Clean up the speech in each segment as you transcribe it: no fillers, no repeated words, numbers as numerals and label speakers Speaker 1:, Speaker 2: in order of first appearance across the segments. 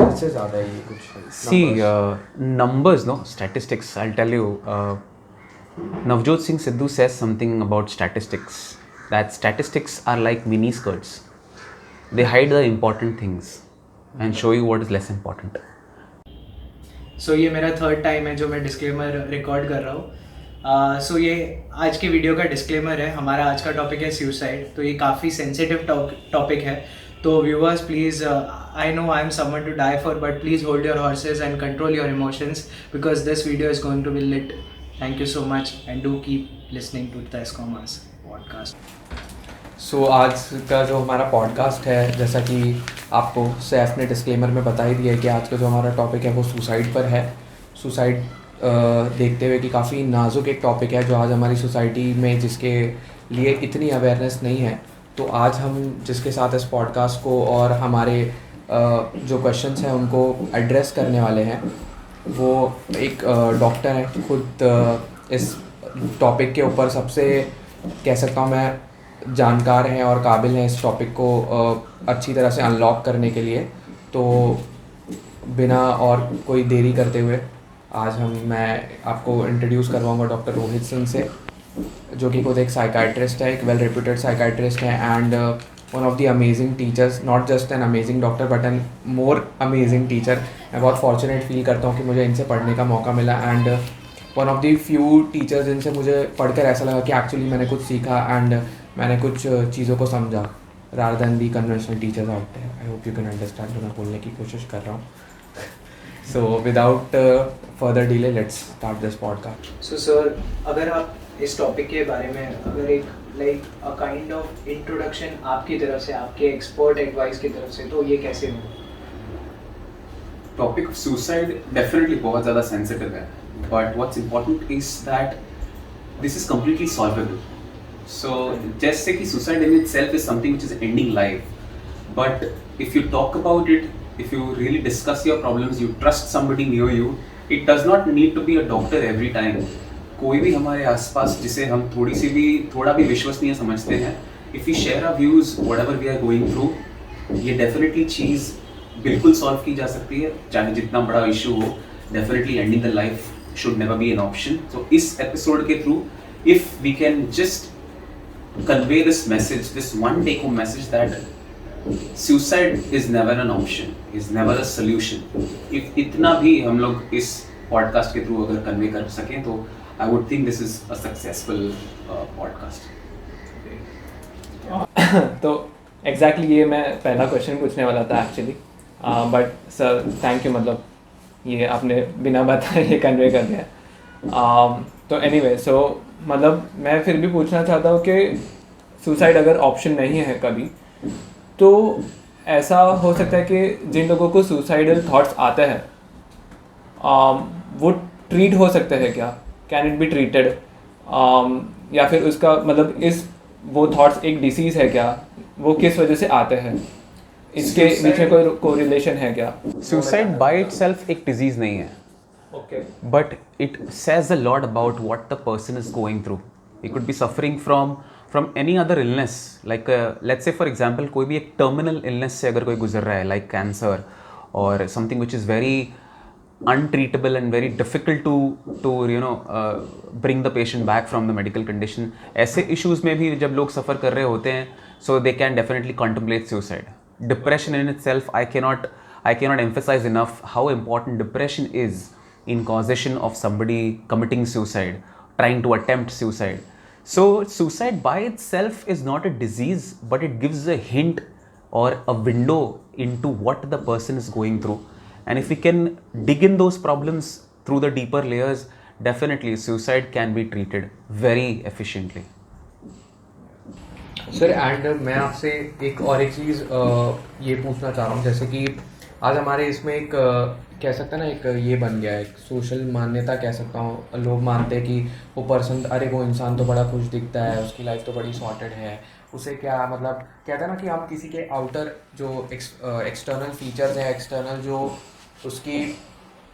Speaker 1: इससे ज़्यादा है ये कुछ
Speaker 2: See, numbers, no, statistics. I'll tell you. Navjot Singh Sidhu says something about statistics. That statistics are like mini skirts. They hide the important things and show you what is less important.
Speaker 3: सो ये मेरा third time है जो मैं disclaimer record कर रहा हूँ। सो ये आज की वीडियो का डिस्क्लेमर है। हमारा आज का टॉपिक है सुसाइड, तो ये काफ़ी सेंसिटिव टॉपिक है। तो viewers please, I know I am someone to die for, but please hold your horses and control your emotions because this video is going to be lit. Thank you so much and do keep listening to Tes commerce podcast.
Speaker 1: So आज का जो हमारा podcast है, जैसा कि आपको सैफ ने disclaimer में बता ही दिया है कि आज का जो हमारा टॉपिक है वो सुसाइड पर है। सुसाइड देखते हुए कि काफ़ी नाजुक एक टॉपिक है जो आज हमारी सोसाइटी में जिसके लिए इतनी अवेयरनेस नहीं है। तो आज हम जिसके साथ इस पॉडकास्ट को और हमारे जो क्वेश्चंस हैं उनको एड्रेस करने वाले हैं, वो एक डॉक्टर हैं, खुद इस टॉपिक के ऊपर सबसे कह सकता हूँ मैं जानकार हैं और काबिल हैं इस टॉपिक को अच्छी तरह से अनलॉक करने के लिए। तो बिना और कोई देरी करते हुए आज मैं आपको इंट्रोड्यूस करवाऊंगा डॉक्टर रोहित सिंह से, जो कि खुद एक साइकाइट्रिस्ट है, एक वेल रेप्यूटेड साइकाइट्रिस्ट है and one of the amazing teachers, not just an amazing doctor but N more amazing teacher. मैं बहुत फॉर्चुनेट फील करता हूँ कि मुझे इनसे पढ़ने का मौका मिला and one of the few teachers जिनसे मुझे पढ़कर ऐसा लगा कि एक्चुअली मैंने कुछ सीखा एंड मैंने कुछ चीज़ों को समझा rather than the conventional teachers out there. I hope you can understand जो मैं बोलने की कोशिश कर रहा हूँ। So without further delay let's start this podcast.
Speaker 3: So sir, अगर आप इस टॉपिक के बारे में अगर एक like a kind of introduction आपकी तरफ से, आपके एक्सपर्ट एडवाइस की तरफ से, तो ये कैसे हो?
Speaker 2: टॉपिक ऑफ सुसाइड डेफिनेटली बहुत ज़्यादा सेंसिटिव है, but what's important is that this is completely solvable. So जैसे कि suicide in itself is something which is ending life, but if you talk about it, if you really discuss your problems, you trust somebody near you, it does not need to be a doctor every time. कोई भी हमारे आसपास जिसे हम थोड़ा भी विश्वसनीय समझते हैं, if we share our views, whatever we are going through, ये definitely चीज़ बिल्कुल सॉल्व की जा सकती है, चाहे जितना बड़ा इशू हो। definitely ending the life should never be an option. So इस एपिसोड के through if we can just convey this message, this one take home message, that suicide is never an option, is never a solution. if इतना भी हम लोग इस podcast के through अगर convey कर सकें तो I would think this is a successful podcast.
Speaker 4: तो एग्जैक्टली ये मैं पहला क्वेश्चन पूछने वाला था actually, but sir thank you, मतलब ये आपने बिना बताए ये कन्वे कर दिया। तो एनीवे, सो मतलब मैं फिर भी पूछना चाहता हूँ कि सुसाइड अगर ऑप्शन नहीं है कभी, तो ऐसा हो सकता है कि जिन लोगों को सुसाइडल थॉट्स आते हैं वो ट्रीट हो सकते हैं क्या? Can it be treated? या फिर उसका मतलब वो थॉट्स एक डिसीज़ है क्या? वो किस वजह से आते हैं? इसके बीच में कोई कोरिलेशन है क्या?
Speaker 2: सुसाइड बाय इटसेल्फ एक डिजीज नहीं है,
Speaker 4: Okay.
Speaker 2: but it says a lot about what the person is going through. He could be suffering from any other illness, like let's say for example कोई भी एक terminal illness से अगर कोई गुजर रहा है, like cancer or something which is very untreatable and very difficult to bring the patient back from the medical condition. ऐसे issues में भी जब लोग suffer कर रहे होते हैं, so they can definitely contemplate suicide. Depression in itself, I cannot emphasize enough how important depression is in causation of somebody committing suicide, trying to attempt suicide. So suicide by itself is not a disease, but it gives a hint or a window into what the person is going through. And if we can dig in those problems through the deeper layers, definitely suicide can be treated very efficiently.
Speaker 1: Sir and मैं आपसे एक चीज़ ये पूछना चाह रहा हूँ, जैसे कि आज हमारे इसमें एक कह सकते हैं ना, एक ये बन गया है, एक सोशल मान्यता कह सकता हूँ। लोग मानते हैं कि वो पर्सन, अरे वो इंसान तो बड़ा खुश दिखता है, उसकी लाइफ तो बड़ी सॉर्टेड है, उसे क्या मतलब कहते हैं ना कि हम किसी के आउटर जो एक्सटर्नल फीचर्स हैं, एक्सटर्नल जो उसकी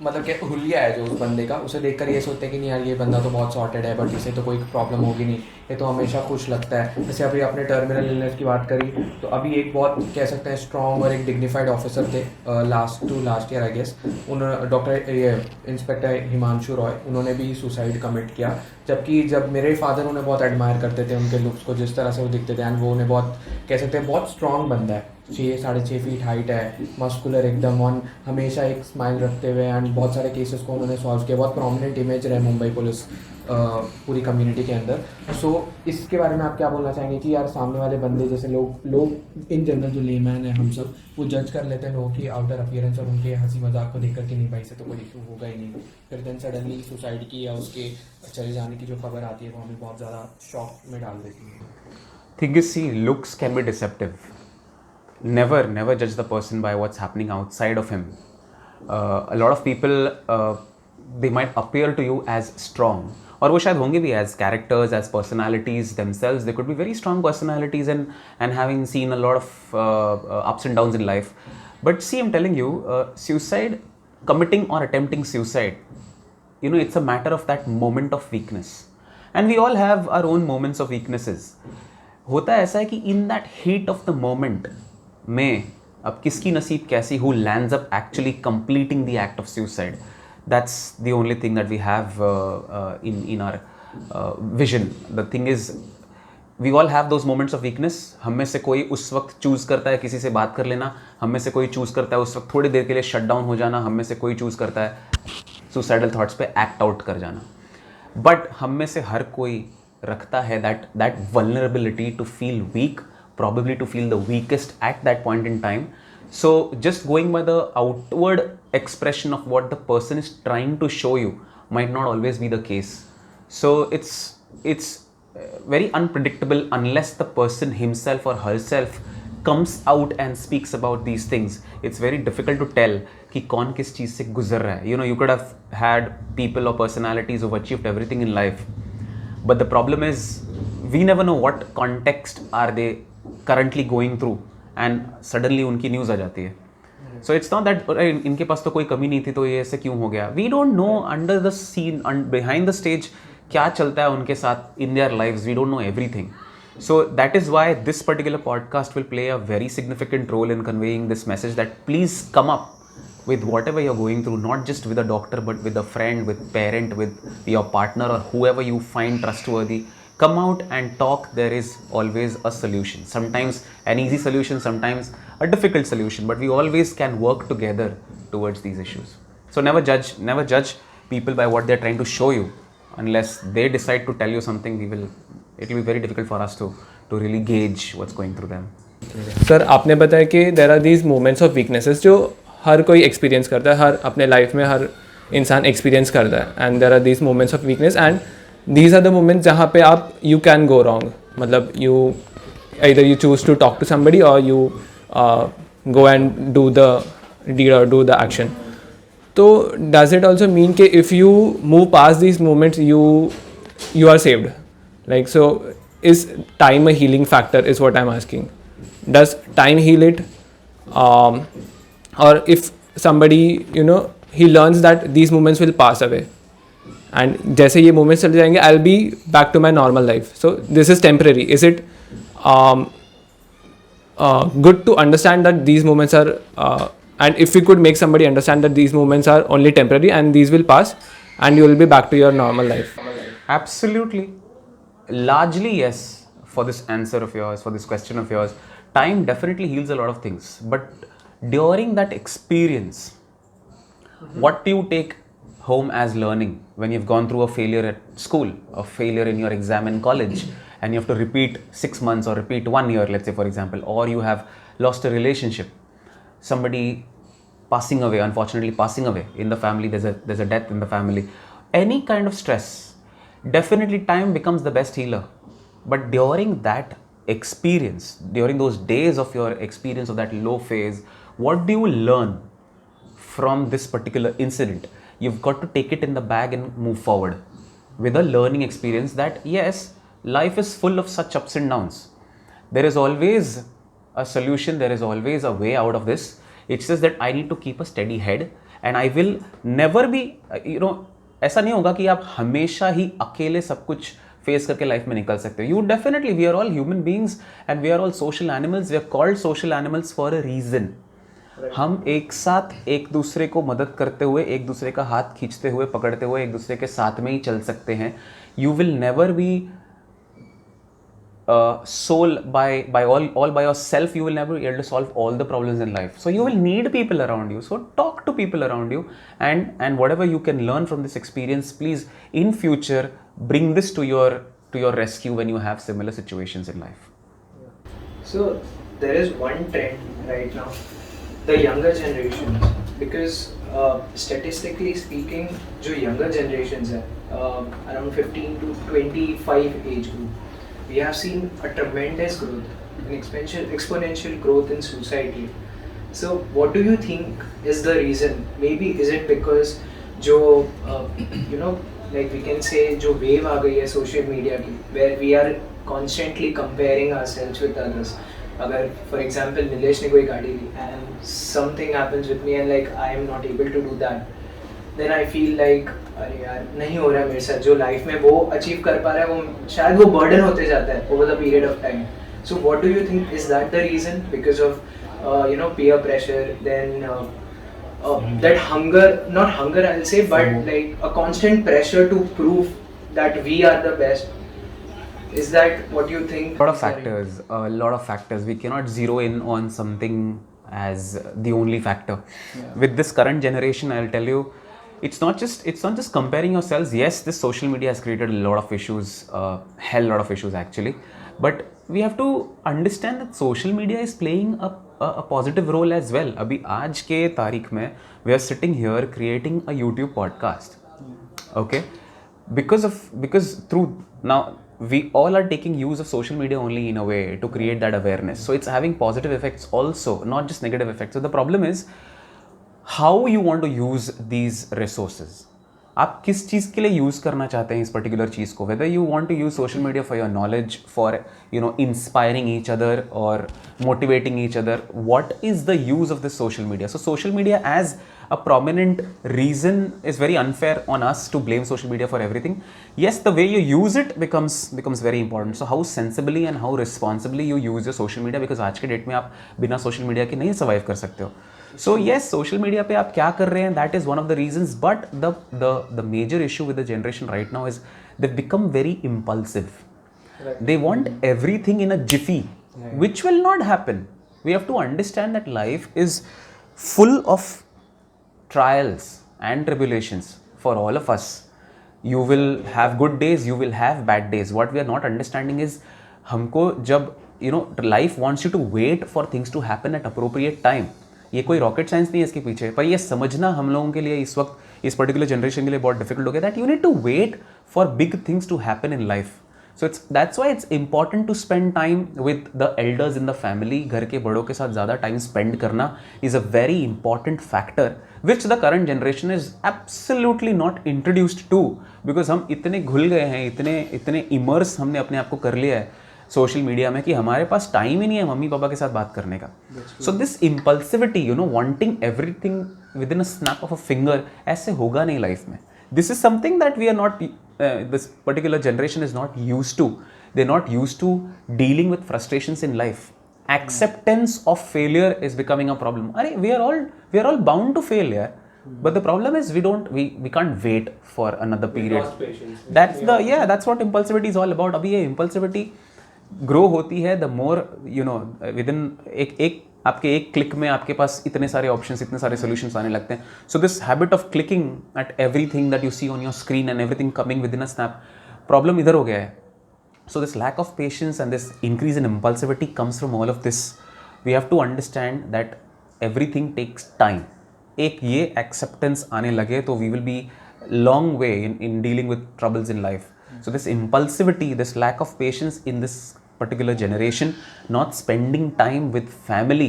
Speaker 1: मतलब कि हुलिया है जो उस बंदे का, उसे देखकर ये सोचते हैं कि नहीं यार ये बंदा तो बहुत सॉर्टेड है, बट इसे तो कोई प्रॉब्लम होगी नहीं, ये तो हमेशा खुश लगता है। जैसे अभी आपने टर्मिनल इलनेस की बात करी, तो अभी एक बहुत कह सकते हैं स्ट्रॉन्ग और एक डिग्निफाइड ऑफिसर थे लास्ट ईयर आई गेस, उन्होंने डॉक्टर ये इंस्पेक्टर हिमांशु रॉय, उन्होंने भी सुसाइड कमिट किया। जबकि जब मेरे फादर उन्हें बहुत एडमायर करते थे, उनके लुक्स को, जिस तरह से वो दिखते थे, एंड वो उन्हें बहुत कह सकते हैं बहुत स्ट्रॉन्ग बंदा है, 6-6.5 फीट हाइट है, मस्कुलर एकदम, ऑन हमेशा एक स्माइल रखते हुए, एंड बहुत सारे केसेस को उन्होंने सॉल्व किया, बहुत प्रोमिनेंट इमेज रहे मुंबई पुलिस पूरी कम्युनिटी के अंदर। सो इसके बारे में आप क्या बोलना चाहेंगे कि यार सामने वाले बंदे जैसे लोग इन जनरल जो लेमैन है हम सब, वो जज कर लेते हैं लोगों की आउटर अपीयरेंस और उनके हंसी मजाक को देखकर कि नहीं भाई से तो कोई इशू होगा ही नहीं, फिर देन सडनली सुसाइड की या उसके चले जाने की जो खबर आती है वो हमें बहुत ज़्यादा शॉक में डाल देती है।
Speaker 2: Thing is, see, looks can be deceptive. Never judge the person by what's happening outside of him. A lot of people, they might appear to you as strong, और वो शायद होंगे भी as characters, as personalities themselves. They could be very strong personalities and having seen a lot of ups and downs in life. But see, I'm telling you, suicide, committing or attempting suicide, you know, it's a matter of that moment of weakness. And we all have our own moments of weaknesses. होता है ऐसा है कि in that heat of the moment में अब किसकी नसीब कैसी, who lands up actually completing the act of suicide, that's the only thing that we have in our vision. The thing is, we all have those moments of weakness. हम में से कोई उस वक्त चूज़ करता है किसी से बात कर लेना, हम में से कोई चूज़ करता है उस वक्त थोड़ी देर के लिए शट डाउन हो जाना, हम में से कोई चूज़ करता है suicidal thoughts पे एक्ट आउट कर जाना, बट हम में से हर कोई रखता है that vulnerability to feel weak, probably to feel the weakest at that point in time. So just going by the outward expression of what the person is trying to show you might not always be the case. So it's very unpredictable unless the person himself or herself comes out and speaks about these things. It's very difficult to tell कि कौन किस चीज़ से गुजर रहा है. You know, you could have had people or personalities who've achieved everything in life, but the problem is we never know what context are they currently going through, and suddenly उनकी news आ जाती है. So it's not that इनके पास तो कोई कमी नहीं थी तो ये ऐसे क्यों हो गया. We don't know under the scene and behind the stage क्या चलता है उनके साथ in their lives. We don't know everything. So that is why this particular podcast will play a very significant role in conveying this message that please come up with whatever you're going through, not just with a doctor, but with a friend, with parent, with your partner, or whoever you find trustworthy. Come out and talk. There is always a solution. Sometimes an easy solution, sometimes a difficult solution, but we always can work together towards these issues. So never judge people by what they're trying to show you. Unless they decide to tell you something, it will be very difficult for us to really gauge what's going through them.
Speaker 4: Sir आपने बताया कि there are these moments of weaknesses जो हर कोई experience करता है, हर अपने life में हर इंसान एक्सपीरियंस करता है, and there are these moments of weakness, and these are the moments जहाँ पे आप यू कैन गो रॉन्ग, मतलब you either you choose to talk to somebody or you go and do the deed or do the action. So does it also mean कि if you move past these moments you are saved? Like, so is time a healing factor is what I'm asking. Does time heal it? Or if somebody, you know, he learns that these moments will pass away and जैसे ये moments चले जाएंगे I'll be back to my normal life. So this is temporary. Is it good to understand that these moments are and if we could make somebody understand that these moments are only temporary and these will pass and you will be back to your normal life?
Speaker 2: Absolutely. Largely yes, for this answer of yours, for this question of yours. Time definitely heals a lot of things, but during that experience, what do you take home as learning when you've gone through a failure at school, a failure in your exam in college, and you have to repeat 6 months or repeat 1 year, let's say, for example, or you have lost a relationship, somebody passing away, unfortunately passing away in the family, there's a death in the family, any kind of stress, definitely time becomes the best healer. But during that experience, during those days of your experience of that low phase, what do you learn from this particular incident? You've got to take it in the bag and move forward with a learning experience that yes, life is full of such ups and downs. There is always a solution, there is always a way out of this. It's just that I need to keep a steady head and I will never be, ऐसा नहीं होगा कि आप हमेशा ही अकेले सब कुछ face करके लाइफ में निकल सकते हो. You definitely, we are all human beings and we are all social animals. We are called social animals for a reason. हम एक साथ एक दूसरे को मदद करते हुए, एक दूसरे का हाथ खींचते हुए, पकड़ते हुए एक दूसरे के साथ में ही चल सकते हैं. You will never be soul by all by yourself. You will never be able to solve all the problems in life, so you will need people around you. So talk to people around you, and whatever you can learn from this experience, please in future bring this to your rescue when you have similar situations in life.
Speaker 3: So there is one trend right now, the younger generations, because statistically speaking जो younger generations है, around 15 to 25 age group, we have seen a tremendous growth, an exponential growth in suicide rate. So what do you think is the reason? Maybe is it because जो like we can say जो wave आ गई है social media की, where we are constantly comparing ourselves with others. अगर for example Nilesh ने कोई गाड़ी ली and something happens with me and like I am not able to do that, then I feel like अरे यार नहीं हो रहा है मेरे साथ. जो लाइफ में वो अचीव कर पा रहा है वो शायद वो बर्डन होते जाता है over the period of time. So what do you think, is that the reason? Because of peer pressure, then that hunger, not hunger I'll say, but like a constant pressure to prove that we are the best. Is that what you think?
Speaker 2: A lot of factors. We cannot zero in on something as the only factor.
Speaker 3: Yeah.
Speaker 2: With this current generation, I'll tell you, it's not just comparing yourselves. Yes, this social media has created a lot of issues, hell lot of issues actually. But we have to understand that social media is playing a positive role as well. अभी आज के तारीख में we are sitting here creating a YouTube podcast. Okay, because through now we all are taking use of social media only in a way to create that awareness. So it's having positive effects also, not just negative effects. So the problem is how you want to use these resources. आप किस चीज़ के लिए use करना चाहते हैं इस particular चीज़ को. Whether you want to use social media for your knowledge, for inspiring each other और motivating each other, what is the use of this social media. So social media as a prominent reason is very unfair on us to blame social media for everything. Yes, the way you use it becomes very important. So how sensibly and how responsibly you use your social media, because आज के date में आप बिना social media के नहीं survive कर सकते हो. So yes, सोशल मीडिया पे आप क्या कर रहे हैं, that is one of the reasons. But the major issue with the generation right now is they've become very impulsive. Right. They want everything in a jiffy, which will not happen. We have to understand that life is full of trials and tribulations for all of us. You will have good days, you will have bad days. What we are not understanding is हमको जब life wants you to wait for things to happen at appropriate time. ये कोई rocket science नहीं है इसके पीछे, पर ये समझना हम लोगों के लिए इस वक्त इस पर्टिकुलर जनरेशन के लिए बहुत डिफिकल्ट हो गया. That you need to wait for big things to happen in life. So that's why it's important to spend time with the elders in the family. घर के बड़ों के साथ ज़्यादा time spend करना is a very important factor which the current generation is absolutely not introduced to, because हम इतने घुल गए हैं, इतने immerse हमने अपने आप को कर लिया है सोशल मीडिया में कि हमारे पास टाइम ही नहीं है मम्मी पापा के साथ बात करने का. So this impulsivity, wanting everything with in a snap of a finger, ऐसे होगा नहीं लाइफ में. This is something that we are not, this particular generation is not used to. They're not used to dealing with frustrations in life. Acceptance of failure is becoming a problem. We are all bound to fail, yeah. But the problem is we can't wait for another period.
Speaker 4: Lost patience.
Speaker 2: That's what impulsivity is all about. अभी ये impulsivity grow होती है the more within एक आपके एक click में आपके पास इतने सारे ऑप्शंस, इतने सारे सॉल्यूशंस आने लगते हैं. So this habit of clicking at everything that you see on your screen and everything coming within a snap, problem इधर हो गया है. So this lack of patience and this increase in impulsivity comes from all of this. We have to understand that everything takes time. एक ये acceptance आने लगे तो we will be long way in dealing with troubles in life. So this impulsivity, this lack of patience in this particular generation, not spending time with family,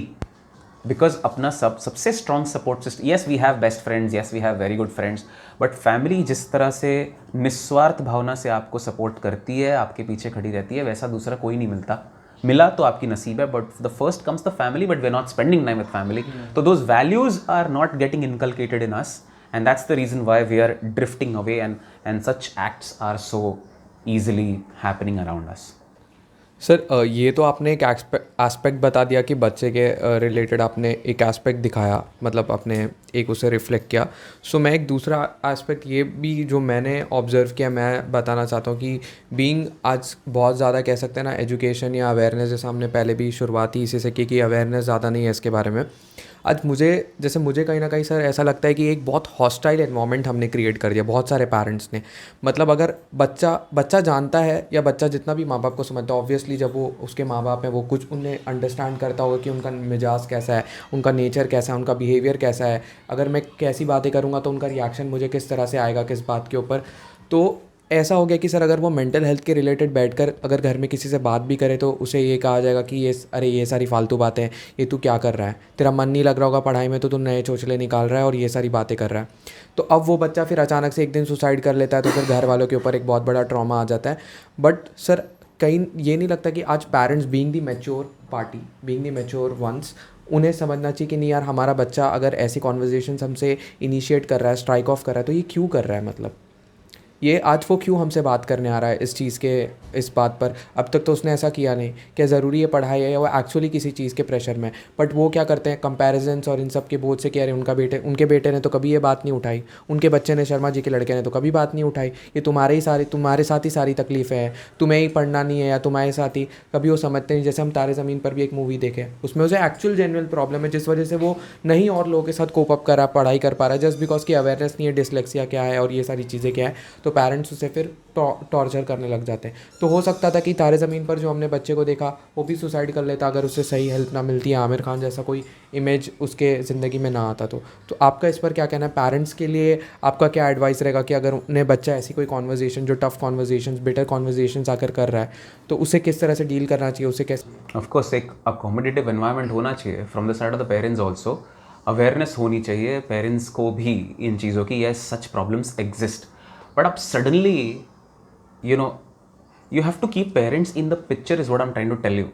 Speaker 2: because अपना सबसे strong support system. Yes, we have best friends, yes we have very good friends, but family जिस तरह से निस्वार्थ भावना से आपको support करती है, आपके पीछे खड़ी रहती है, वैसा दूसरा कोई नहीं मिलता. मिला तो आपकी नसीब है, but the first comes the family, but we are not spending time with family. तो those values are not getting inculcated in us, and that's the reason why we are drifting away, and such acts are so easily happening around us.
Speaker 1: Sir ये तो आपने एक aspect बता दिया कि बच्चे के रिलेटेड आपने एक एस्पेक्ट दिखाया, मतलब आपने एक उसे रिफ्लेक्ट किया. सो मैं एक दूसरा एस्पेक्ट ये भी जो मैंने ऑब्ज़र्व किया मैं बताना चाहता हूँ कि बीइंग आज बहुत ज़्यादा कह सकते हैं ना एजुकेशन या अवेयरनेस, जैसे हमने पहले भी शुरुआत ही इसी से की कि अवेयरनेस ज़्यादा नहीं है इसके बारे में. आज मुझे कहीं ना कहीं सर ऐसा लगता है कि एक बहुत हॉस्टाइल एनवायरनमेंट हमने क्रिएट कर दिया बहुत सारे पेरेंट्स ने. मतलब अगर बच्चा जानता है या बच्चा जितना भी माँ बाप को समझता है, ऑब्वियसली जब वो उसके माँ बाप हैं वो कुछ उन्हें अंडरस्टैंड करता होगा कि उनका मिजाज कैसा है, उनका नेचर कैसा है, उनका बिहेवियर कैसा है, अगर मैं कैसी बातें करूँगा तो उनका रिएक्शन मुझे किस तरह से आएगा किस बात के ऊपर. तो ऐसा हो गया कि सर अगर वो मेंटल हेल्थ के रिलेटेड बैठकर अगर घर में किसी से बात भी करे तो उसे ये कहा जाएगा कि ये सारी फालतू बातें हैं, ये तू क्या कर रहा है, तेरा मन नहीं लग रहा होगा पढ़ाई में तो तू नए चोचले निकाल रहा है और ये सारी बातें कर रहा है. तो अब वो बच्चा फिर अचानक से एक दिन सुसाइड कर लेता है तो फिर घर वालों के ऊपर एक बहुत बड़ा ट्रॉमा आ जाता है. बट सर कहीं ये नहीं लगता कि आज parents being the mature party, being the mature ones, उन्हें समझना चाहिए कि नहीं यार हमारा बच्चा अगर ऐसी कॉन्वर्जेशंस हमसे इनिशिएट कर रहा है, स्ट्राइक ऑफ कर रहा है, तो ये क्यों कर रहा है, मतलब ये आज वो क्यों हमसे बात करने आ रहा है इस चीज़ के इस बात पर. अब तक तो उसने ऐसा किया नहीं, क्या ज़रूरी है पढ़ाई है या वो एक्चुअली किसी चीज़ के प्रेशर में. बट वो क्या करते हैं कंपैरिजन्स और इन सब के बोझ से कि अरे उनके बेटे ने तो कभी ये बात नहीं उठाई, उनके बच्चे ने, शर्मा जी के लड़के ने तो कभी बात नहीं उठाई, ये तुम्हारे साथ ही सारी तकलीफ़ें हैं, तुम्हें ही पढ़ना नहीं है या तुम्हारे साथ ही. कभी वो समझते नहीं. जैसे हम तारे ज़मीन पर भी एक मूवी देखे, उसमें उसे एक्चुअल जेन्युइन प्रॉब्लम है जिस वजह से वो नहीं और लोगों के साथ कोप अप कर रहा, पढ़ाई कर पा रहा है, जस्ट बिकॉज की अवेयरनेस नहीं है डिसलेक्सिया क्या है और ये सारी चीज़ें क्या है. तो पेरेंट्स उसे फिर टॉर्चर करने लग जाते हैं. तो हो सकता था कि तारे ज़मीन पर जो हमने बच्चे को देखा वो भी सुसाइड कर लेता अगर उसे सही हेल्प ना मिलती है, आमिर खान जैसा कोई इमेज उसके ज़िंदगी में ना आता. तो आपका इस पर क्या कहना है, पेरेंट्स के लिए आपका क्या एडवाइस रहेगा कि अगर उन्हें बच्चा ऐसी कोई कॉन्वर्जेशन जो टफ कॉन्वर्जेशन बिटर कॉन्वर्जेशन आकर कर रहा है तो उसे किस तरह से डील करना चाहिए, उसे कैसे.
Speaker 2: ऑफ कोर्स एक अकोमोडेटिव एनवायरनमेंट होना चाहिए from the side of the parents also. Awareness होनी चाहिए पेरेंट्स को भी इन चीज़ों की, yes such problems exist. But अब suddenly you have to keep parents in the picture is what I'm trying to tell you.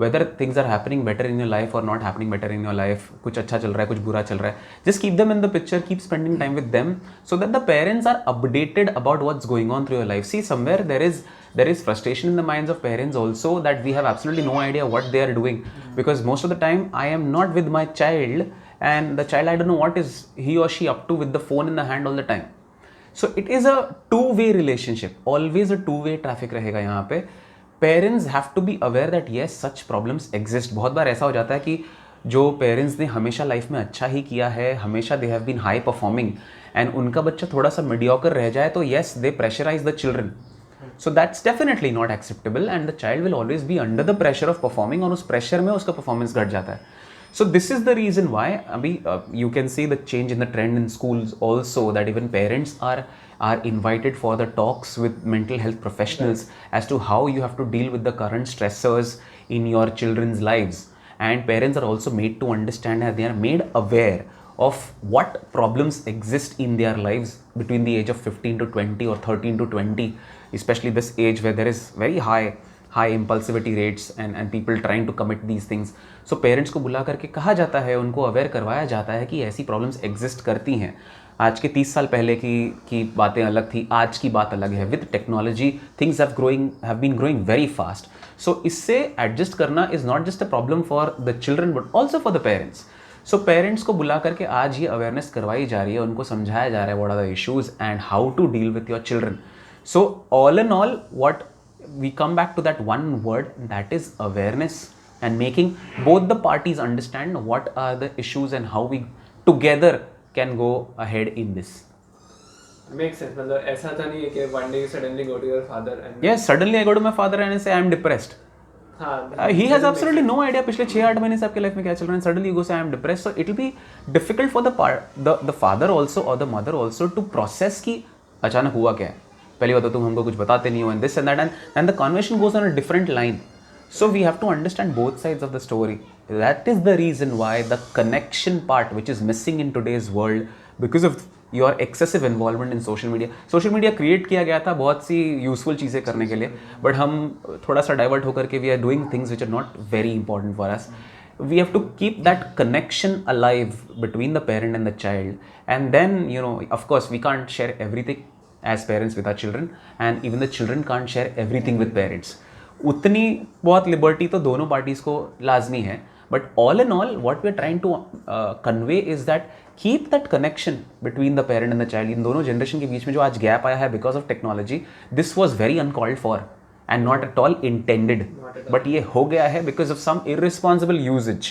Speaker 2: Whether things are happening better in your life or not happening better in your life, कुछ अच्छा चल रहा है कुछ बुरा चल रहा है, just keep them in the picture, keep spending time with them so that the parents are updated about what's going on through your life. See, somewhere there is frustration in the minds of parents also that we have absolutely no idea what they are doing, because most of the time I am not with my child and the child, I don't know what is he or she up to with the phone in the hand all the time. So it is a two-way relationship, always a two-way traffic रहेगा यहाँ पे. Parents have to be aware that yes, such problems exist. बहुत बार ऐसा हो जाता है कि जो पेरेंट्स ने हमेशा लाइफ में अच्छा ही किया है, हमेशा they have been high performing, and उनका बच्चा थोड़ा सा मीडियोकर रह जाए तो yes, they pressurize the children. So that's definitely not acceptable and the child will always be under the pressure of performing, और उस प्रेशर में उसका परफॉर्मेंस घट जाता है. So this is the reason why you can see the change in the trend in schools also, that even parents are invited for the talks with mental health professionals as to how you have to deal with the current stressors in your children's lives. And parents are also made to understand that they are made aware of what problems exist in their lives between the age of 15 to 20 or 13 to 20, especially this age where there is very high impulsivity rates and people trying to commit these things. So parents को बुला करके कहा जाता है, उनको aware करवाया जाता है कि ऐसी प्रॉब्लम्स एग्जिस्ट करती हैं. आज के 30 साल पहले की बातें अलग थी, आज की बात अलग है. With technology things have been growing very fast. So इससे एडजस्ट करना is not just a problem for the children but also for the parents. So parents को बुला करके आज ये अवेयरनेस करवाई जा रही है, उनको समझाया जा रहा है what are the issues and how to deal with your children. So all in all what we come back to that one word, that is awareness, and making both the parties understand what are the issues and how we together can go ahead in this.
Speaker 4: Makes sense. मतलब ऐसा तो नहीं है कि one day you suddenly go to your father and
Speaker 2: Yes, suddenly I go to my father and I say I am depressed.
Speaker 4: हाँ,
Speaker 2: He has absolutely no idea पिछले 6-8 महीने से आपके लाइफ में क्या चल रहा है. Suddenly you go say I am depressed, so it will be difficult for the father also or the mother also to process कि अचानक हुआ क्या है. पहली बात तो तुम हमको कुछ बताते नहीं हो and this and that, and the conversation goes on a different line. So we have to understand both sides of the story. that is the reason why the connection part which is missing in today's world because of your excessive involvement in social media create किया गया था बहुत सी useful चीज़ें करने के लिए, but हम थोड़ा सा डाइवर्ट होकर के we are doing things which are not very important for us. We have to keep that connection alive between the parent and the child, and then of course we can't share everything as parents with our children, and even the children can't share everything with parents. उतनी बहुत liberty तो दोनों parties को लाजमी है, but all in all what we are trying to convey is that keep that connection between the parent and the child. इन दोनों generation के बीच में जो आज गैप आया है because of technology, this was very uncalled for and not at all intended, but ये हो गया है because of some irresponsible usage.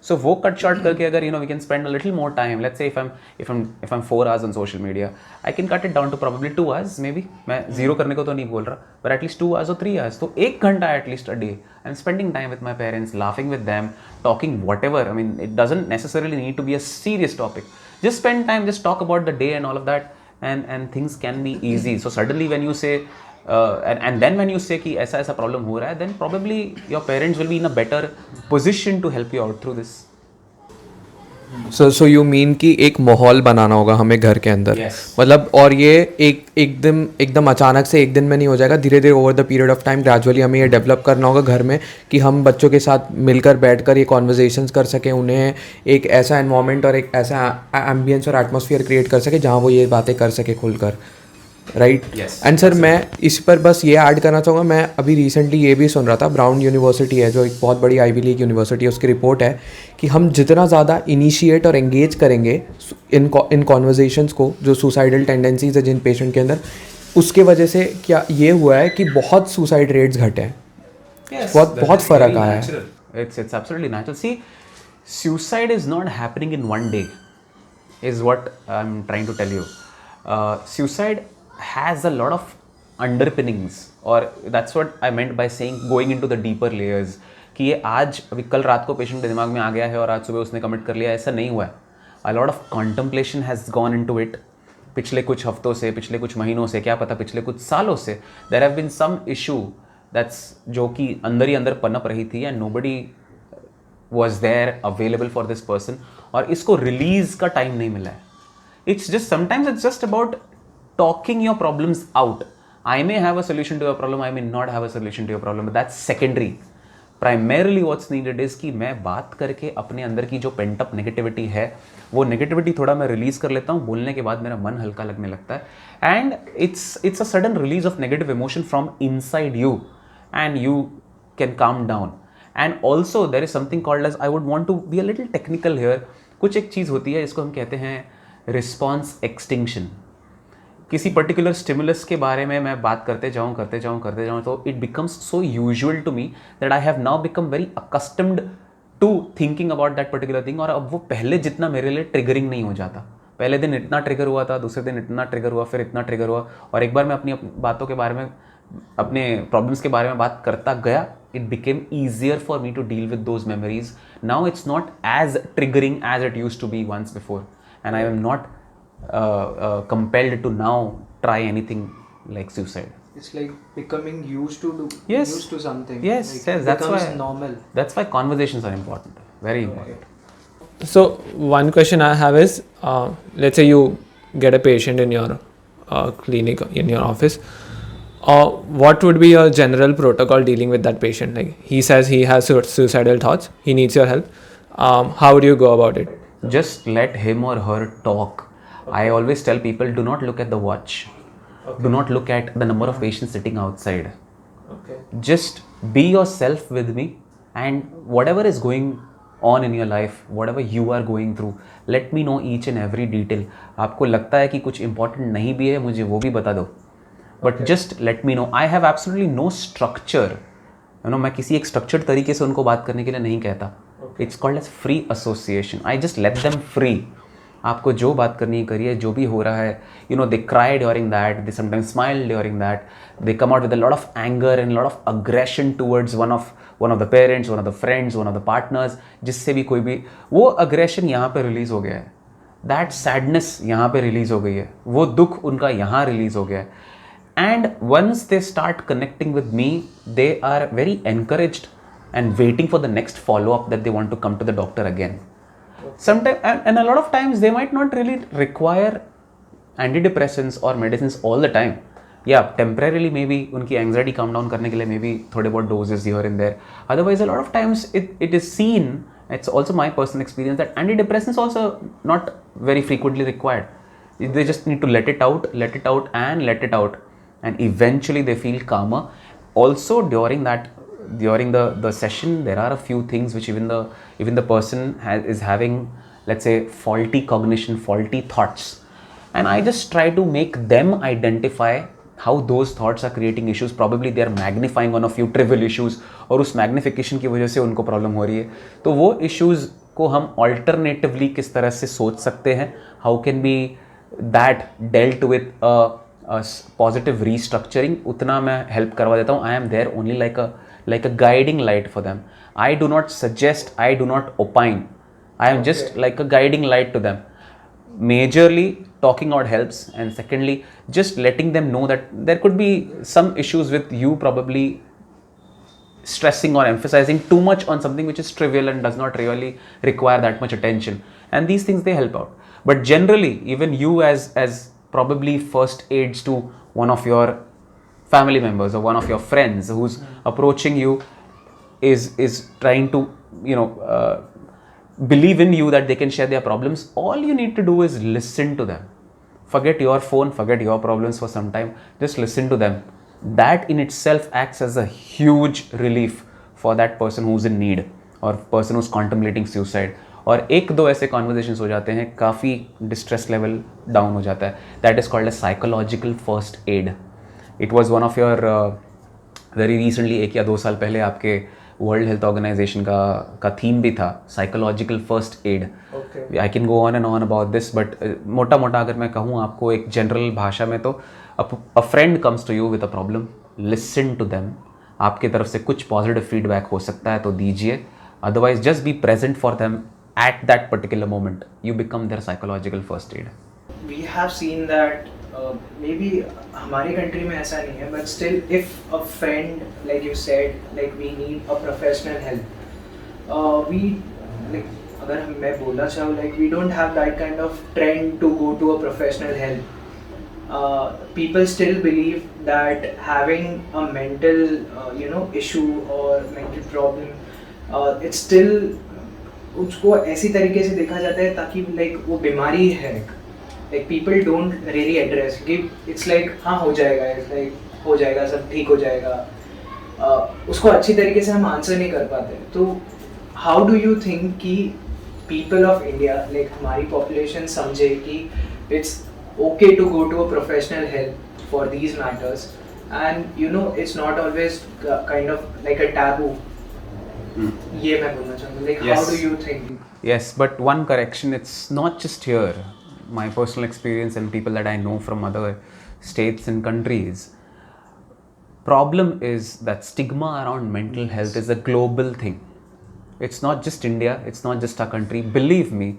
Speaker 2: So वो cut short करके अगर we can spend a little more time. Let's say if I'm 4 hours on social media, I can cut it down to probably 2 hours maybe. मैं zero करने को तो नहीं बोल रहा, but at least 2 hours or 3 hours. तो 1 घंटा at least a day. I'm spending time with my parents, laughing with them, talking whatever. I mean, it doesn't necessarily need to be a serious topic. Just spend time, just talk about the day and all of that, and things can be easy. So suddenly when you say and then when you say कि ऐसा problem हो रहा है, then probably your parents will be in a better position to help you out through this.
Speaker 1: So you mean कि एक माहौल बनाना होगा हमें घर के अंदर.
Speaker 2: Yes.
Speaker 1: मतलब और ये एकदम अचानक से एक दिन में नहीं हो जाएगा, धीरे धीरे over the period of time gradually हमें ये डेवलप करना होगा घर में कि हम बच्चों के साथ मिलकर बैठकर ये कॉन्वर्जेशंस कर सकें, उन्हें एक ऐसा एनवायरनमेंट और एक ऐसा एम्बियंस और एटमॉस्फेयर क्रिएट कर सके जहाँ वो ये बातें कर सके खुलकर. राइट. एंड सर मैं इस पर बस ये ऐड करना चाहूँगा, मैं अभी रिसेंटली ये भी सुन रहा था, ब्राउन यूनिवर्सिटी है जो एक बहुत बड़ी आईवी लीग यूनिवर्सिटी है, उसकी रिपोर्ट है कि हम जितना ज़्यादा इनिशिएट और एंगेज करेंगे इन कॉन्वर्जेशंस को जो सुसाइडल टेंडेंसीज है जिन पेशेंट के अंदर, उसके वजह से क्या ये हुआ है कि बहुत सुसाइड रेट्स घटे हैं. बहुत फ़र्क आया है.
Speaker 2: It's absolutely natural. See, suicide is not happening in one day, is what I'm trying to tell you. Suicide has a lot of underpinnings, or that's what I meant by saying going into the deeper layers. कि ये आज अभी कल रात को patient के दिमाग में आ गया है और आज सुबह उसने कमिट कर लिया, ऐसा नहीं हुआ है. A lot of contemplation has gone into it. पिछले कुछ हफ्तों से, पिछले कुछ महीनों से, क्या पता पिछले कुछ सालों से there have been some issue that's जो कि अंदर ही अंदर पनप रही थी and nobody was there available for this person, और इसको रिलीज का टाइम नहीं मिला है. It's just sometimes it's just about talking your problems out. I may have a solution to your problem, I may not have a solution to your problem, but that's secondary. Primarily what's needed is कि मैं बात करके अपने अंदर की जो pent up negativity है वो नेगेटिविटी थोड़ा मैं रिलीज कर लेता हूँ. बोलने के बाद मेरा मन हल्का लगने लगता है, and it's a sudden release of negative emotion from inside you, and you can calm down. And also there is something called as, I would want to be a little technical here. कुछ एक चीज़ होती है जिसको हम कहते हैं response extinction. किसी पर्टिकुलर स्टिमुलस के बारे में मैं बात करते जाऊँ तो it becomes so usual to me that I have now become very accustomed to thinking about that particular thing, और अब वो पहले जितना मेरे लिए ट्रिगरिंग नहीं हो जाता. पहले दिन इतना ट्रिगर हुआ था, दूसरे दिन इतना ट्रिगर हुआ, फिर इतना ट्रिगर हुआ, और एक बार मैं अपनी बातों के बारे में, अपने प्रॉब्लम्स के बारे में बात करता गया, it became easier for me to deal with those memories. Now it's not as triggering as it used to be once before, and I am not compelled to now try anything like suicide.
Speaker 3: It's like becoming used to
Speaker 2: Yes.
Speaker 3: used to something.
Speaker 2: Yes,
Speaker 3: like
Speaker 2: yes, that's
Speaker 3: becomes
Speaker 2: why
Speaker 3: normal.
Speaker 2: That's why conversations are important, very important.
Speaker 4: So one question I have is, let's say you get a patient in your clinic, in your office. What would be your general protocol dealing with that patient? Like he says he has suicidal thoughts, he needs your help. How would you go about it?
Speaker 2: Just let him or her talk. I always tell people, do not look at the watch. Do not look at the number of patients sitting outside. Just be yourself with me, and whatever is going on in your life, whatever you are going through, let me know each and every detail. आपको लगता है कि कुछ important नहीं भी है, मुझे वो भी बता दो. But just let me know. I have absolutely no structure. मैं किसी एक structured तरीके से उनको बात करने के लिए नहीं कहता. It's called as free association. I just let them free. आपको जो बात करनी है करिए, जो भी हो रहा है. They cry during that, they sometimes smile during that, they come out with a lot of anger and a lot of aggression towards one of the parents, one of the friends, one of the partners, जिससे भी कोई भी वो aggression यहाँ पे release हो गया है, that sadness यहाँ पे रिलीज़ हो गई है, वो दुख उनका यहाँ रिलीज़ हो गया है. And once they start connecting with me, they are very encouraged and waiting for the next follow-up that they want to come to the doctor again. Sometimes, and a lot of times they might not really require antidepressants or medicines all the time. Yeah, temporarily maybe उनकी anxiety calm down करने के लिए maybe थोड़े बहुत doses here and there. Otherwise, a lot of times it is seen, it's also my personal experience, that antidepressants also not very frequently required. They just need to let it out, and eventually they feel calmer. Also during the session, there are a few things which even the person is having, let's say, faulty cognition, faulty thoughts, and I just try to make them identify how those thoughts are creating issues. Probably they are magnifying on a few trivial issues, और उस magnification की वजह से उनको problem हो रही है. तो वो issues को हम alternatively किस तरह से सोच सकते हैं, how can be that dealt with a positive restructuring, उतना मैं help करवा देता हूँ. I am there only like a guiding light for them. I do not suggest, I do not opine. I am just like a guiding light to them. Majorly talking out helps, and secondly just letting them know that there could be some issues with you probably stressing or emphasizing too much on something which is trivial and does not really require that much attention, and these things they help out. But generally, even you as probably first aids to one of your family members or one of your friends who's approaching you is trying to believe in you that they can share their problems, all you need to do is listen to them. Forget your phone, forget your problems for some time, just listen to them. That in itself acts as a huge relief for that person who's in need or person who's contemplating suicide. और एक दो ऐसे conversations हो जाते हैं, काफ़ी distress level down हो जाता है. That is called a psychological first aid. It was one of your very recently, 1 या 2 साल पहले आपके वर्ल्ड हेल्थ ऑर्गेनाइजेशन का थीम भी था psychological first aid. I can go on and on about this, but मोटा मोटा अगर मैं कहूँ आपको एक जनरल भाषा में, तो a friend comes to you with a problem, listen to them. आपकी तरफ से कुछ पॉजिटिव फीडबैक हो सकता है तो दीजिए, otherwise just be present for them at that particular moment. You become their psychological first aid.
Speaker 3: We have seen that maybe हमारे country में ऐसा नहीं है, but still if a friend, like you said, like we need a professional help, we like अगर मैं बोलना चाहूँ, like we don't have that kind of trend to go to a professional help. People still believe that having a mental issue or mental problem, it's still उसको ऐसी तरीके से देखा जाता है ताकि लाइक वो बीमारी है. Like people don't really address कि इट्स लाइक हाँ हो जाएगा, लाइक हो जाएगा, सब ठीक हो जाएगा. उसको अच्छी तरीके से हम आंसर नहीं कर पाते. तो हाउ डू यू थिंक कि पीपल ऑफ इंडिया, लाइक हमारी पॉपुलेशन समझे कि it's okay to go to a professional help for these matters, and it's not always kind of like a taboo. ये मैं बोलना चाहूँगा, like how do you think?
Speaker 2: Yes, but one correction, it's not just here. My personal experience and people that I know from other states and countries, problem is that stigma around mental health is a global thing. It's not just India, it's not just our country. Believe me,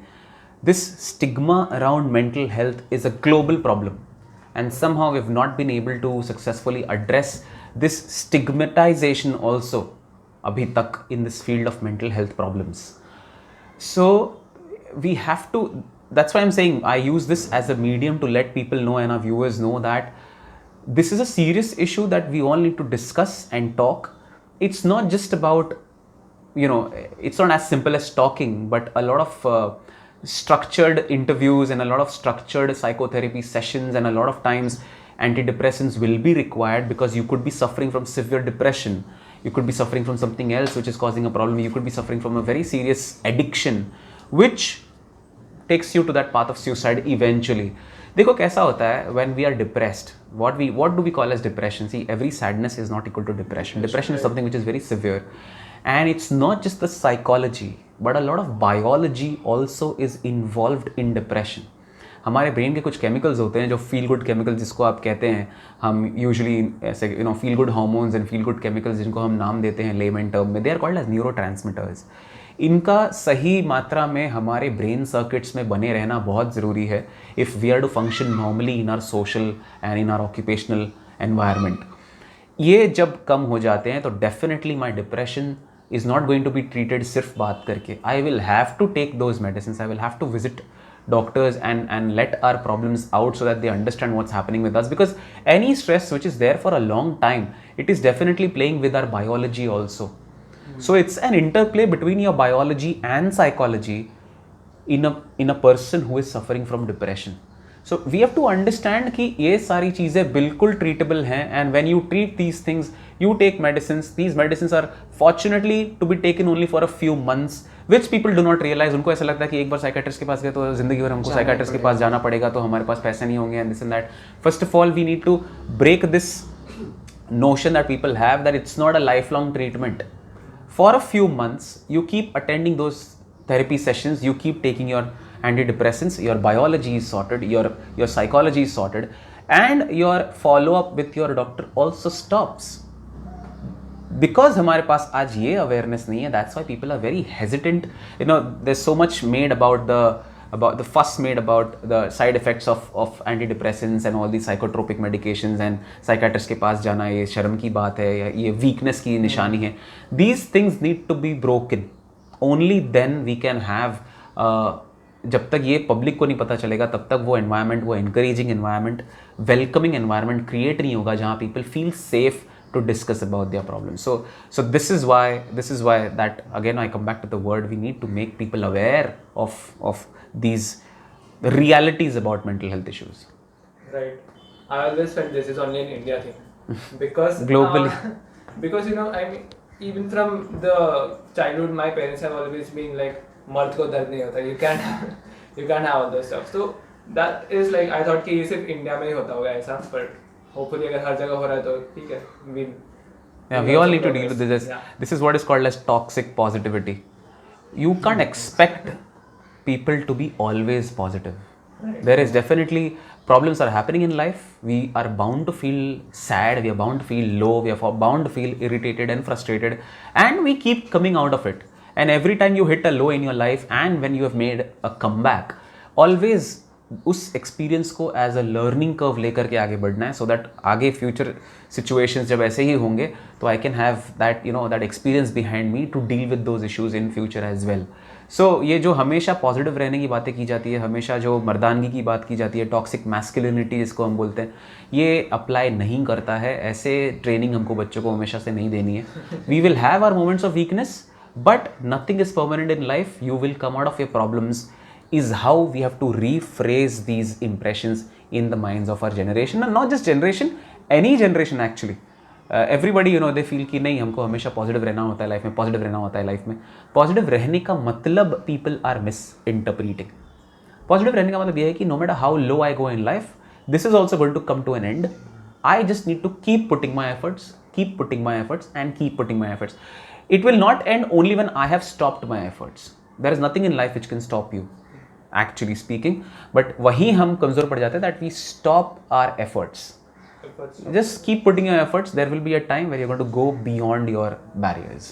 Speaker 2: this stigma around mental health is a global problem, and somehow we've not been able to successfully address this stigmatization also abhi tak in this field of mental health problems. So we have to, that's why I'm saying I use this as a medium to let people know and our viewers know that this is a serious issue that we all need to discuss and talk. It's not just about, it's not as simple as talking, but a lot of structured interviews and a lot of structured psychotherapy sessions, and a lot of times antidepressants will be required because you could be suffering from severe depression. You could be suffering from something else which is causing a problem. You could be suffering from a very serious addiction which takes you to that path of suicide eventually. देखो कैसा होता है when we are depressed, what do we call as depression? See, every sadness is not equal to depression. Depression is something which is very severe, and it's not just the psychology, but a lot of biology also is involved in depression. हमारे brain के कुछ chemicals होते हैं जो feel good chemicals जिसको आप कहते हैं, हम यूजुअली ऐसे feel good hormones and feel good chemicals जिनको हम नाम देते हैं लेमन टर्म में, दे आर कॉल्ड एज न्यूरोट्रांसमिटर्स. इनका सही मात्रा में हमारे ब्रेन सर्किट्स में बने रहना बहुत ज़रूरी है if we are to function normally in our social and in our occupational environment. ये जब कम हो जाते हैं तो definitely my depression is not going to be treated सिर्फ बात करके. I will have to take those medicines. I will have to visit doctors and let our problems out so that they understand what's happening with us, because any stress which is there for a long time, it is definitely playing with our biology also. So it's an interplay between your biology and psychology in a person who is suffering from depression. So we have to understand कि ये सारी चीज़ें बिल्कुल treatable हैं, and when you treat these things, you take medicines. These medicines are fortunately to be taken only for a few months, which people do not realize. उनको ऐसा लगता है कि एक बार साइकेट्रिस्ट के पास गए तो जिंदगी भर हमको साइकेट्रिस्ट के पास जाना पड़ेगा, तो हमारे पास पैसे नहीं होंगे and this and that. First of all, we need to break this notion that people have that it's not a lifelong treatment. For a few months, you keep attending those therapy sessions, you keep taking your antidepressants, your biology is sorted, your psychology is sorted, and your follow up with your doctor also stops. Because हमारे पास आज ये awareness नहीं है, that's why people are very hesitant. You know, there's so much made about the fuss made about the side effects of antidepressants and all these psychotropic medications, and psychiatrist के पास जाना ये शर्म की बात है या ये weakness की निशानी है. These things need to be broken. Only then we can have जब तक ये पब्लिक को नहीं पता चलेगा तब तक वो एनवायरनमेंट, वो encouraging environment, welcoming environment create नहीं होगा जहाँ people feel safe to discuss about their problems. So this is why that again I come back to the word, we need to make people aware of these realities about mental health issues.
Speaker 4: Right. I always felt this is only an India thing because
Speaker 2: Globally.
Speaker 4: Because you know, I mean, even from the childhood, my parents have always been like, मर्द को दर्द नहीं होता, you can't have all those stuff. So that is like, I thought कि ये सिर्फ India में ही होता होगा ऐसा, but hopefully अगर हर जगह हो रहा है तो ठीक है.
Speaker 2: We all need to deal with this. Yeah. This is what is called as toxic positivity. You can't expect people to be always positive. Right. There is definitely problems are happening in life. We are bound to feel sad. We are bound to feel low. We are bound to feel irritated and frustrated, and we keep coming out of it. And every time you hit a low in your life, and when you have made a comeback, always उस experience को as a learning curve लेकर के आगे बढ़ना है, so that आगे future situations जब ऐसे ही होंगे तो I can have that that experience behind me to deal with those issues in future as well. So ये जो हमेशा पॉजिटिव रहने की बातें की जाती है, हमेशा जो मर्दानगी की बात की जाती है, टॉक्सिक मैस्कुलिनिटी जिसको हम बोलते हैं, ये अप्लाई नहीं करता है. ऐसे ट्रेनिंग हमको बच्चों को हमेशा से नहीं देनी है. We will have our moments of weakness, but nothing is permanent in life. You will come out of your problems is how we have to rephrase these impressions in the minds of our generation, and not just generation, any generation actually. Everybody they feel कि नहीं हमको हमेशा positive रहना होता है life में, positive रहना होता है लाइफ में. पॉजिटिव रहने का मतलब people are misinterpreting. पॉजिटिव रहने का मतलब यह है कि no matter how low I go in life, this is also going to come to an end. I just need to keep putting my efforts, keep putting my efforts, and keep putting my efforts. It will not end only when I have stopped my efforts. There is nothing in life which can stop you, actually speaking, but वहीं हम कमजोर पड़ जाते हैं, that we stop our efforts. Just keep putting your efforts. There will be a time where you're going to go beyond your barriers.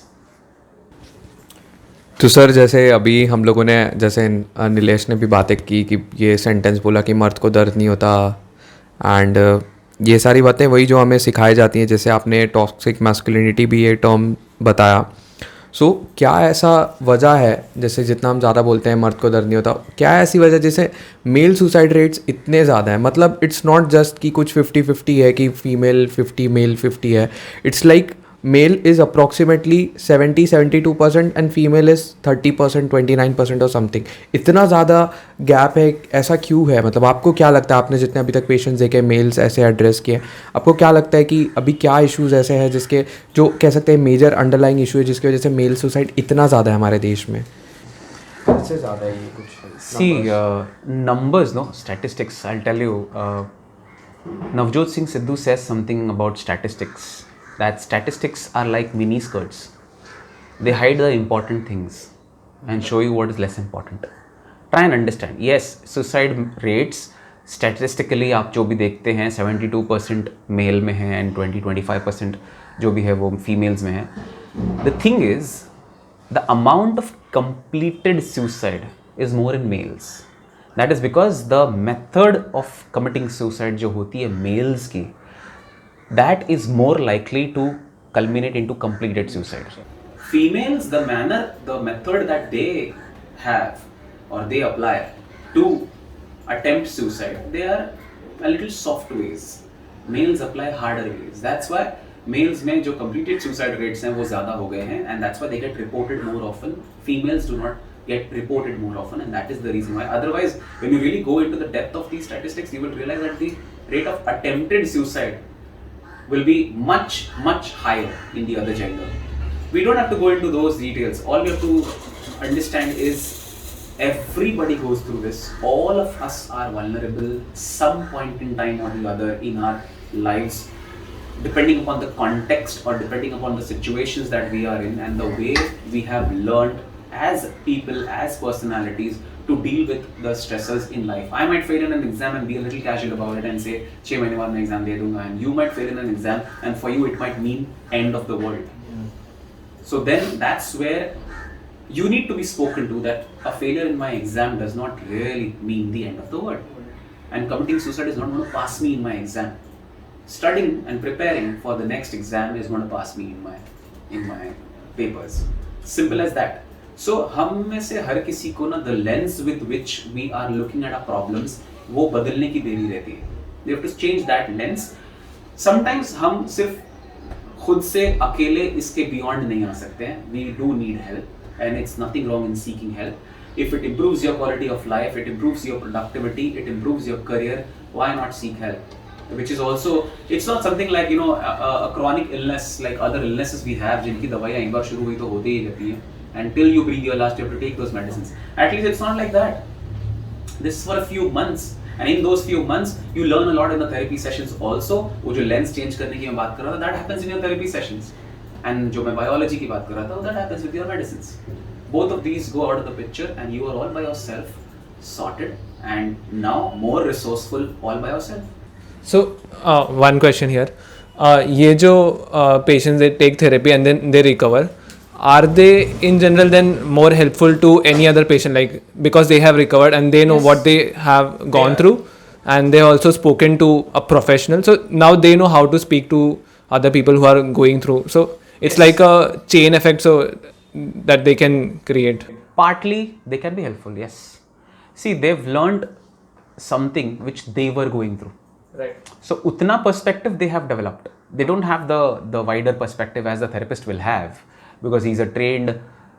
Speaker 1: तो sir जैसे अभी हम लोगों ने, जैसे नीलेश ने भी बातें की कि ये सेंटेंस बोला कि मर्द को दर्द नहीं होता, एंड ये सारी बातें वही जो हमें सिखाई जाती हैं, जैसे आपने टॉक्सिक मैस्कुलिनिटी भी ये टर्म बताया. सो क्या ऐसा वजह है, जैसे जितना हम ज़्यादा बोलते हैं मर्द को दर्द नहीं होता, क्या ऐसी वजह जैसे मेल सुसाइड रेट्स इतने ज़्यादा हैं? मतलब इट्स नॉट जस्ट कि कुछ 50-50 है कि फीमेल 50 मेल 50 है. It's like mail is approximately 70-72% and female is 30%, 29% और समथिंग. इतना ज़्यादा गैप है, ऐसा क्यों है? मतलब आपको क्या लगता है, आपने जितने अभी तक पेशेंट्स देखे मेल्स ऐसे एड्रेस किए, आपको क्या लगता है कि अभी क्या इश्यूज़ ऐसे हैं जिसके, जो कह सकते हैं मेजर अंडरलाइंग इशू है जिसकी वजह से मेल सुसाइड इतना ज़्यादा है हमारे देश में? इससे ज़्यादा है ये कुछ.
Speaker 2: See, numbers, no, statistics. I'll tell you. Navjot Singh Sidhu says something about statistics. That statistics are like mini skirts. They hide the important things and show you what is less important. Try and understand. Yes, suicide rates statistically आप जो भी देखते हैं 72% mail में है and 20-25% जो भी है वो फीमेल्स में है. The thing is, the amount of completed suicide is more in males. That is because the method of committing suicide जो होती है males की, that is more likely to culminate into completed suicide. Females, the method that they have or they apply to attempt suicide, they are a little soft ways. Males apply harder ways. That's why males में जो completed suicide rates हैं वो ज़्यादा हो गए हैं, and that's why they get reported more often. Females do not get reported more often, and that is the reason why. Otherwise, when you really go into the depth of these statistics, you will realize that the rate of attempted suicide will be much, much higher in the other gender. We don't have to go into those details. All we have to understand is everybody goes through this. All of us are vulnerable some point in time or the other in our lives, depending upon the context or depending upon the situations that we are in and the way we have learned as people, as personalities, to deal with the stressors in life. I might fail in an exam and be a little casual about it and say 6 महीने बाद मैं exam दे दूंगा, and you might fail in an exam and for you it might mean end of the world. So then that's where you need to be spoken to, that a failure in my exam does not really mean the end of the world, and committing suicide is not going to pass me in my exam. Studying and preparing for the next exam is going to pass me in my papers. Simple as that. So हम में से हर किसी को ना the lens with which we are looking at our problems वो बदलने की देरी रहती है. We have to change that lens. Sometimes हम सिर्फ खुद से अकेले इसके beyond नहीं आ सकते हैं. We do need help, and it's nothing wrong in seeking help. If it improves your quality of life, it improves your productivity, it improves your career, why not seek help? Which is also, it's not something like, you know, a chronic illness like other illnesses we have जिनकी दवाइयाँ एक बार शुरू हुई तो होती ही रहती हैं. Until you breathe your last, you have to take those medicines. At least it's not like that. This is for a few months. And in those few months, you learn a lot in the therapy sessions also. वो जो lens change करने की मैं बात कर रहा था, that happens in your therapy sessions. And जो मैं biology की बात कर रहा था, that happens with your medicines. Both of these go out of the picture, and you are all by yourself, sorted, and now more resourceful all by yourself.
Speaker 4: So one question here. ये जो patients they take therapy and then they recover, are they in general then more helpful to any other patient, like because they have recovered and they know
Speaker 3: Yes.
Speaker 4: what they have gone through, and they also spoken to a professional, so now they know how to speak to other people who are going through, so it's
Speaker 2: Yes.
Speaker 4: like a chain effect so that they can create.
Speaker 2: Partly they can be helpful, yes. See, they've learned something which they were going through.
Speaker 4: Right.
Speaker 2: So utna perspective they have developed. They don't have the wider perspective as the therapist will have, because he's a trained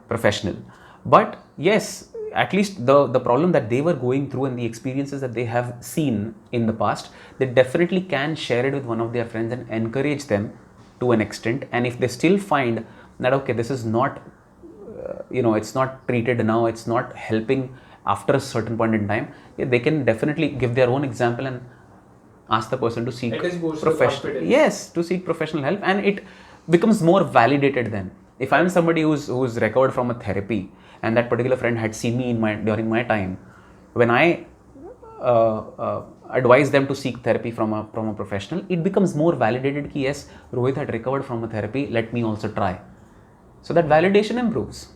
Speaker 2: professional. But yes, at least the problem that they were going through and the experiences that they have seen in the past, they definitely can share it with one of their friends and encourage them to an extent. And if they still find that okay, this is not it's not treated now, it's not helping after a certain point in time, they can definitely give their own example and ask the person to seek
Speaker 4: It is boost
Speaker 2: professional,
Speaker 4: confidence.
Speaker 2: yes, to seek professional help, and it becomes more validated then. If I'm somebody who's recovered from a therapy, and that particular friend had seen me during my time, when I advise them to seek therapy from a professional, it becomes more validated कि yes, Rohit had recovered from a therapy, let me also try. So that validation improves.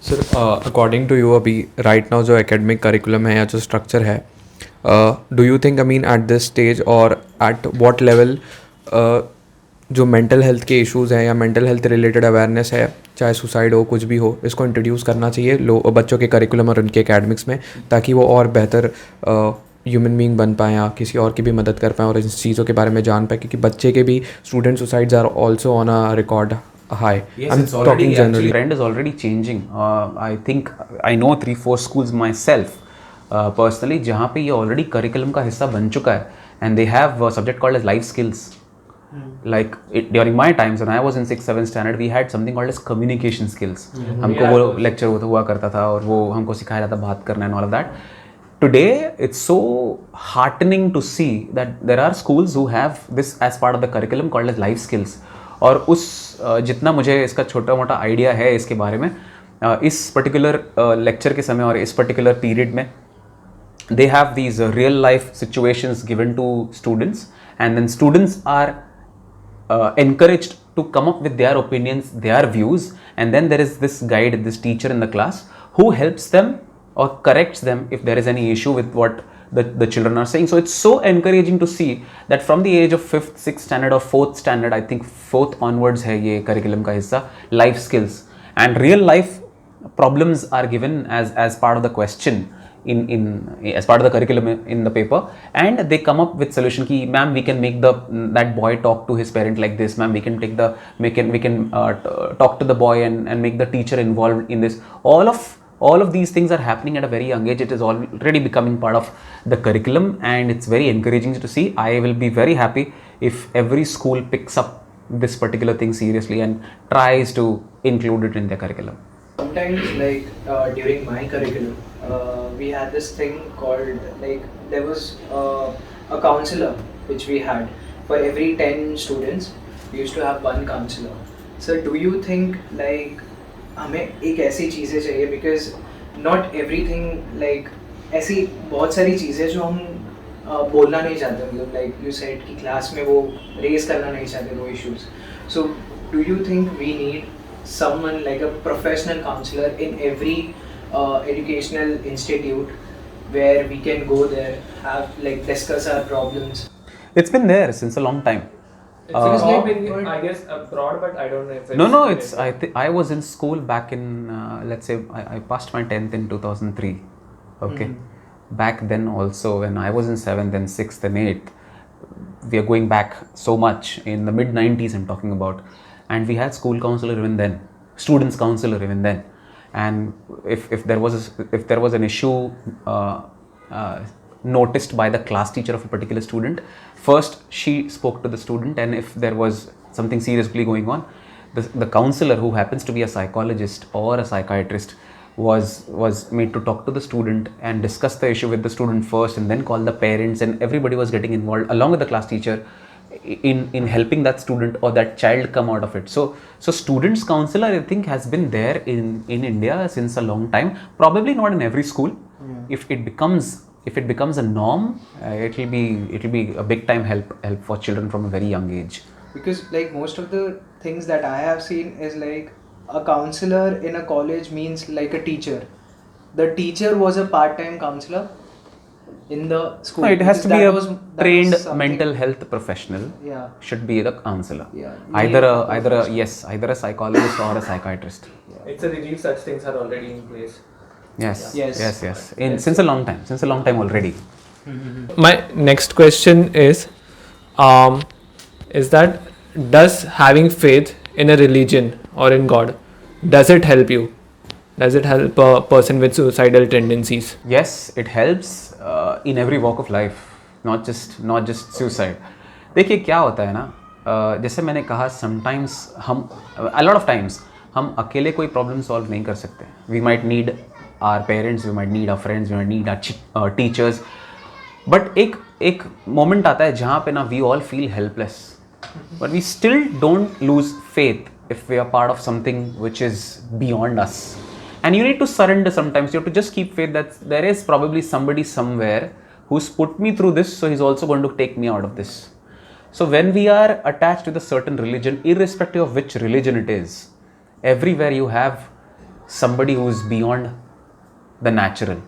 Speaker 1: Sir according to you अभी right now जो academic curriculum है या जो structure है, do you think I mean at this stage और at what level जो mental health के issues हैं या मेंटल हेल्थ रिलेटेड अवेयरनेस है, चाहे सुसाइड हो कुछ भी हो, इसको इंट्रोड्यूस करना चाहिए बच्चों के करिकुलम और उनके एकेडमिक्स में, ताकि वो और बेहतर ह्यूमन बीइंग बन पाएँ या किसी और की भी मदद कर पाएँ और इन चीज़ों के बारे में जान पाएँ, क्योंकि बच्चे के भी student suicides are also on a record high.
Speaker 2: Yes,
Speaker 1: I'm
Speaker 2: it's already
Speaker 1: talking generally.
Speaker 2: Trend is already changing. I think I know 3-4 schools myself personally जहाँ पे ये already curriculum का हिस्सा बन चुका है, and they have a subject called as life skills. Like during my times when I was in 6th-7th standard, we had something called as communication skills. हमको वो lecture हुआ करता था और वो हमको सिखाया जाता बात करना and all of that. Today it's so heartening to see that there are schools who have this as part of the curriculum called as life skills. और उस जितना मुझे इसका छोटा मोटा आइडिया है इसके बारे में, इस पर्टिकुलर लेक्चर के समय और इस पर्टिकुलर पीरियड में they have these real life situations given to students, and then students are encouraged to come up with their opinions, their views, and then there is this guide, this teacher in the class who helps them or corrects them if there is any issue with what the children are saying. So it's so encouraging to see that from the age of 5th, 6th standard or 4th standard, I think 4th onwards है ये curriculum का हिस्सा, life skills and real life problems are given as part of the question in as part of the curriculum in the paper, and they come up with solution ki ma'am we can make that boy talk to his parent like this, ma'am we can talk to the boy and make the teacher involved in this. All of these things are happening at a very young age. It is already becoming part of the curriculum, and it's very encouraging to see. I will be very happy if every school picks up this particular thing seriously and tries to include it in their curriculum.
Speaker 3: Sometimes, like during my curriculum, we had this thing called, like, there was a counselor which we had for every 10 students. We used to have one counselor. So do you think like हमें एक ऐसी चीज़ें चाहिए, because not everything, like ऐसी बहुत सारी चीज़ें जो हम बोलना नहीं चाहते, मतलब like you said कि क्लास में वो रेज करना नहीं चाहते वो issues. So do you think we need someone like a professional counselor in every educational institute where we can go there, have like discuss our problems?
Speaker 2: It's been there since a long time.
Speaker 4: It's
Speaker 3: like-
Speaker 4: in, I guess, abroad, but I don't know if it's...
Speaker 2: No, it's I was in school back in let's say I passed my 10th in 2003. Okay. Back then also, when I was in 7th and 6th and 8th, we are going back so much, in the mid 90s I'm talking about, and we had school counselor even then, students counselor even then, and if there was an issue noticed by the class teacher of a particular student, first she spoke to the student, and if there was something seriously going on, the counselor, who happens to be a psychologist or a psychiatrist, was made to talk to the student and discuss the issue with the student first, and then call the parents, and everybody was getting involved along with the class teacher in helping that student or that child come out of it. So students counselor, I think, has been there in India since a long time. Probably not in every school. If it becomes a norm, it will be a big time help for children from a very young age.
Speaker 3: Because like most of the things that I have seen is like a counselor in a college means like a teacher. The teacher was a part-time counselor in the school.
Speaker 2: No, it has to be
Speaker 3: Because
Speaker 2: a
Speaker 3: that was
Speaker 2: trained
Speaker 3: something-
Speaker 2: mental health professional.
Speaker 3: Yeah.
Speaker 2: Should be the counselor.
Speaker 3: Yeah.
Speaker 2: Either a psychologist or a psychiatrist.
Speaker 4: It's a relief such things are already in place.
Speaker 2: Yes.
Speaker 3: Yes.
Speaker 2: Since a long time already.
Speaker 4: My next question is that does having faith in a religion or in God, does it help you? Does it help a person with suicidal tendencies?
Speaker 2: Yes, it helps in every walk of life, not just suicide. देखिए क्या होता है ना, जैसे मैंने कहा, sometimes a lot of times हम अकेले कोई problem solve नहीं कर सकते. We might need our parents, we might need our friends, we might need our teachers. But एक moment आता है जहाँ पे ना we all feel helpless. But we still don't lose faith if we are part of something which is beyond us. And you need to surrender sometimes. You have to just keep faith that there is probably somebody somewhere who's put me through this, so he's also going to take me out of this. So when we are attached with a certain religion, irrespective of which religion it is, everywhere you have somebody who's beyond the natural.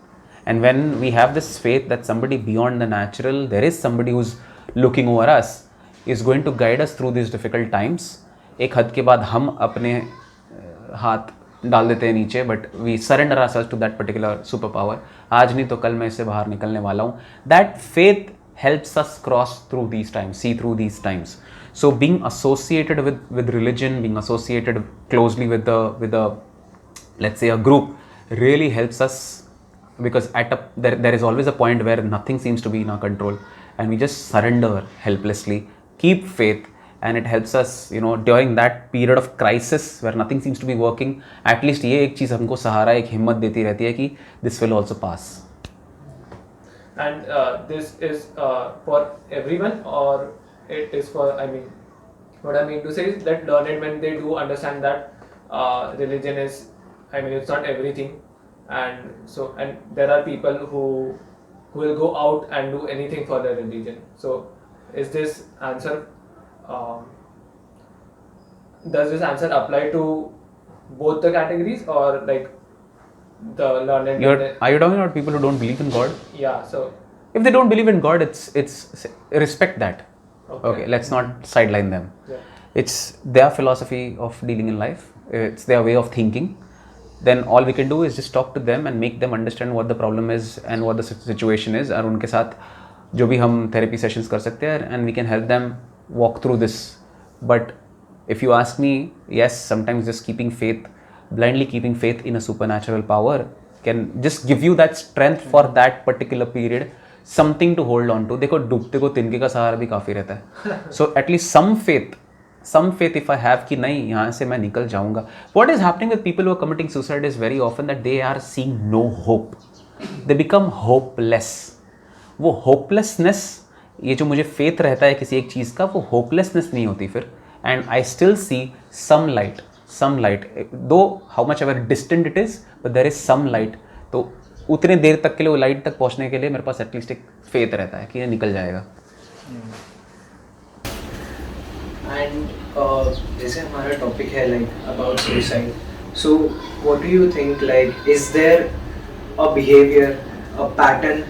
Speaker 2: And when we have this faith that somebody beyond the natural, there is somebody who's looking over us, is going to guide us through these difficult times. एक हद के बाद हम अपने हाथ डाल देते हैं नीचे, but we surrender ourselves to that particular superpower. आज नहीं तो कल मैं इससे बाहर निकलने वाला हूँ. That faith helps us cross through these times, see through these times. So being associated with religion, being associated closely with the let's say a group, really helps us, because there is always a point where nothing seems to be in our control, and we just surrender helplessly, keep faith, and it helps us, during that period of crisis where nothing seems to be working. At least ये एक चीज़ हमको सहारा, एक हिम्मत देती रहती है कि this will also pass.
Speaker 4: And this is for everyone, or it is for, what I mean to say is that learned men, they do understand that religion is, it's not everything, and there are people who will go out and do anything for their religion. So is this answer, does this answer apply to both the categories, or like the learned men?
Speaker 2: Are you talking about people who don't believe in God?
Speaker 4: Yeah, so
Speaker 2: If they don't believe in God, it's respect that. Okay, let's not sideline them.
Speaker 4: Yeah.
Speaker 2: It's their philosophy of dealing in life. It's their way of thinking. Then all we can do is just talk to them and make them understand what the problem is and what the situation is. और उनके साथ जो भी हम therapy sessions कर सकते हैं, and we can help them walk through this. But if you ask me, yes, sometimes just keeping faith, blindly keeping faith in a supernatural power can just give you that strength for that particular period, something to hold on to. देखो डूबते को तिनके का सहारा भी काफ़ी रहता है. So at least some faith if I have कि नहीं यहाँ से मैं निकल जाऊँगा. What is happening with people who are committing suicide is very often that they are seeing no hope. They become hopeless. वो hopelessness, ये जो मुझे faith रहता है किसी एक चीज़ का, वो hopelessness नहीं होती फिर. And I still see some light, though how much ever distant it is, but there is some light. तो उतने देर तक के लिए वो लाइट तक पहुँचने के लिए मेरे पास एटलीस्ट एक फेथ रहता है कि ये निकल जाएगा.
Speaker 3: एंड जैसे हमारा टॉपिक है like about suicide, so what do you think, like is there a behaviour, a pattern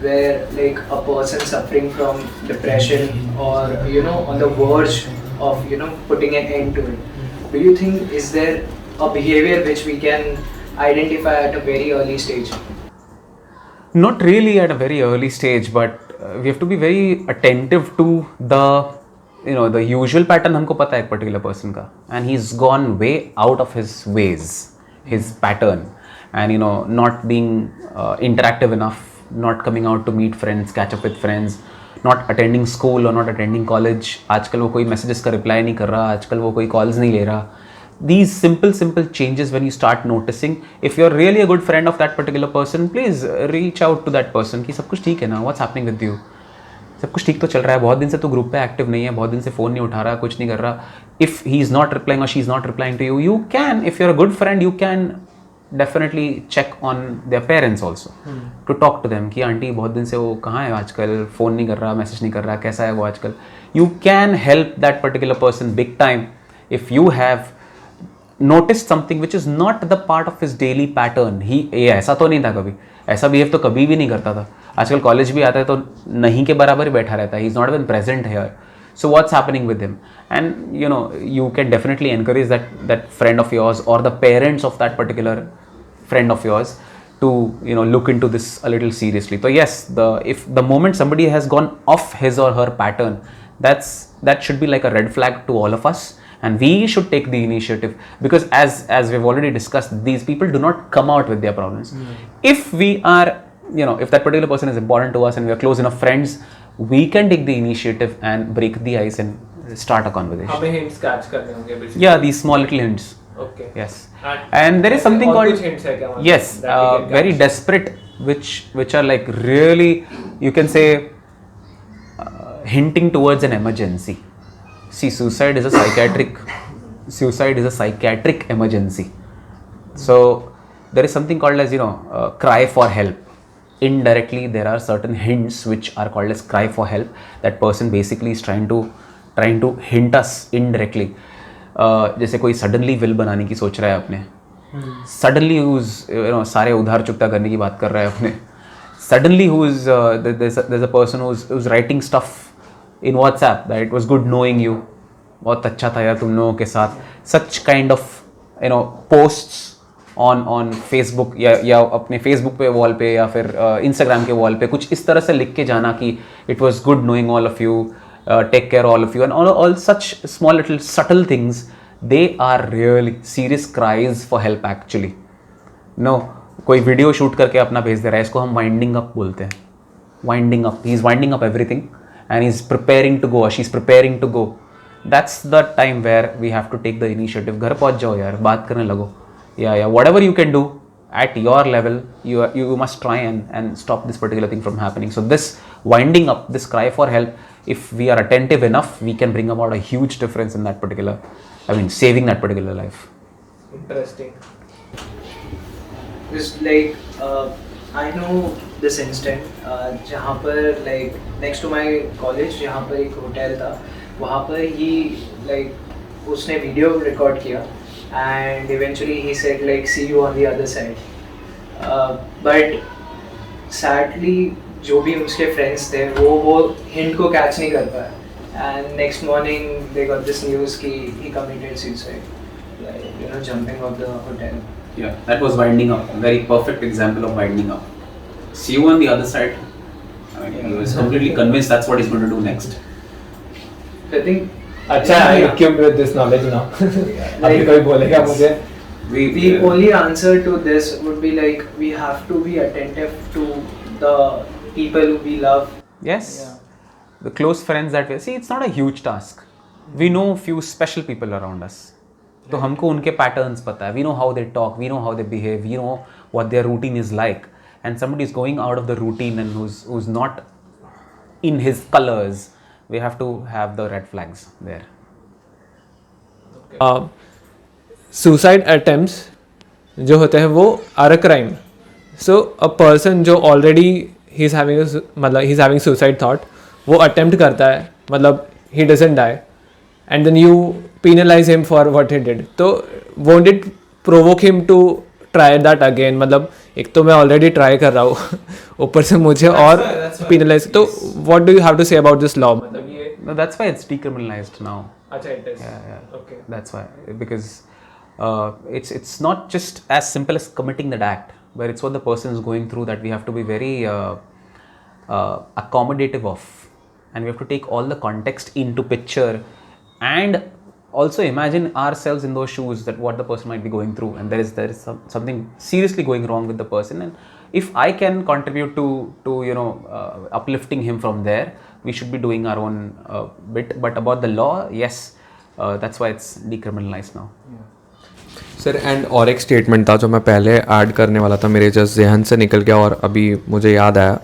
Speaker 3: where like a person suffering from depression or on the verge of putting an end to it, do you think is there a behavior which we can identify at a very early stage?
Speaker 2: Not really at a very early stage, but we have to be very attentive to the the usual pattern. हमको पता है एक particular person का, and he's gone way out of his ways, his pattern, and not being interactive enough, not coming out to meet friends, catch up with friends, not attending school or not attending college. आजकल वो कोई messages का reply नहीं कर रहा, आजकल वो कोई calls नहीं ले रहा. These simple changes, when you start noticing, if you're really a good friend of that particular person, please reach out to that person कि सब कुछ ठीक है ना, what's happening with you, सब कुछ ठीक तो चल रहा है, बहुत दिन से तो ग्रुप पे एक्टिव नहीं है, बहुत दिन से फ़ोन नहीं उठा रहा, कुछ नहीं कर रहा. If he is not replying or she is not replying to you, you can, if you're a good friend, you can definitely check on their parents also, to talk to them कि aunty बहुत दिन से वो कहाँ है आजकल, phone नहीं कर रहा, मैसेज नहीं कर रहा, कैसा है वो आजकल. You can help that particular person big time if you have noticed something which is not the part of his daily pattern. ये ऐसा तो नहीं था कभी, ऐसा बिहेव तो कभी भी नहीं करता था, आजकल कॉलेज भी आता है तो नहीं के बराबर ही बैठा रहता है. He is not even present here. So what's happening with him? And you can definitely encourage that friend of yours or the parents of that particular friend of yours to look into this a little seriously. So yes, if the moment somebody has gone off his or her pattern, that should be like a red flag to all of us, and we should take the initiative, because as we've already discussed, these people do not come out with their problems. If we are if that particular person is important to us and we are close enough friends, we can take the initiative and break the ice and start a conversation.
Speaker 4: हमें hints catch करने होंगे basically.
Speaker 2: Yeah, these small little hints.
Speaker 4: Okay.
Speaker 2: Yes. And there is something
Speaker 4: और
Speaker 2: called
Speaker 4: कुछ hints है क्या मतलब
Speaker 2: yes,
Speaker 4: that we can
Speaker 2: very
Speaker 4: catch?
Speaker 2: desperate, which are like really, you can say, hinting towards an emergency. See, suicide is a psychiatric emergency. So there is something called as cry for help. Indirectly, there are certain hints which are called as cry for help. That person basically is trying to hint us indirectly. जैसे कोई suddenly will बनाने की सोच रहा है अपने, suddenly सारे उधार चुकता करने की बात कर रहा है अपने, suddenly there's a person who's writing stuff in WhatsApp that it was good knowing you, बहुत अच्छा था यार तुम लोगों के साथ, such kind of posts on Facebook या अपने Facebook पे वॉल पे या फिर Instagram के वॉल पे कुछ इस तरह से लिख के जाना कि it was good knowing all of you, take care all of you, and all such small little subtle things, they are really serious cries for help actually. कोई वीडियो शूट करके अपना भेज दे रहा है, इसको हम वाइंडिंग अप बोलते हैं. Winding up, he is winding up everything and he's preparing to go or she's preparing to go. That's the time where we have to take the initiative. घर पहुंच जाओ यार, बात करने लगो. Yeah, whatever you can do at your level, you must try and stop this particular thing from happening. So this winding up, this cry for help, if we are attentive enough, we can bring about a huge difference in that particular, saving that particular life.
Speaker 4: Interesting.
Speaker 3: Just like I know this instant जहाँ पर like next to my college जहाँ पर एक hotel था, वहाँ पर ही like उसने video record किया and eventually he said like see you on the other side, but sadly जो भी उसके फ्रेंड्स थे वो हिंट को कैच नहीं कर पाए and next morning they got this news कि he committed suicide like you know jumping off the hotel.
Speaker 2: Yeah, that was winding up. A very perfect example of winding up. See you on the other side. I mean, he was completely convinced that's what he's going to do next.
Speaker 3: I think
Speaker 4: अच्छा है equipped with this knowledge now. अभी कोई बोलेगा मुझे.
Speaker 3: The only answer to this would be like we have to be attentive to the people who we love.
Speaker 5: Yes.
Speaker 3: Yeah.
Speaker 5: The close friends that we see, it's not a huge task. We know few special people around us. तो हमको उनके patterns पता है. We know how they talk, we know how they behave, we know what their routine is like. And somebody is going out of the routine and who's not in his colors, we have to have the red flags there.
Speaker 4: Suicide attempts जो होते हैं वो are a crime. So a person जो already he is having suicide thought, वो attempt करता है, मतलब he doesn't die, and then you penalize him for what he did. तो won't it provoke him to try that again? मतलब एक तो मैं ऑलरेडी ट्राई कर रहा हूँ ऊपर से मुझे और penalize. तो what do you have to say about this law? मतलब ये
Speaker 5: No, that's why it's decriminalized now.
Speaker 4: अच्छा it is.
Speaker 5: Yeah.
Speaker 4: Okay.
Speaker 5: That's why, because it's not just as simple as committing that act, but it's what the person is going through that we have to be very accommodative of, and we have to take all the context into picture, and also imagine ourselves in those shoes, that what the person might be going through, and there is something seriously going wrong with the person, and if I can contribute to you know uplifting him from there, we should be doing our own bit. But about the law, yes, that's why it's decriminalized now.
Speaker 1: Sir and और एक statement था जो मैं पहले add करने वाला था, मेरे जस्ट जहन से निकल गया और अभी मुझे याद आया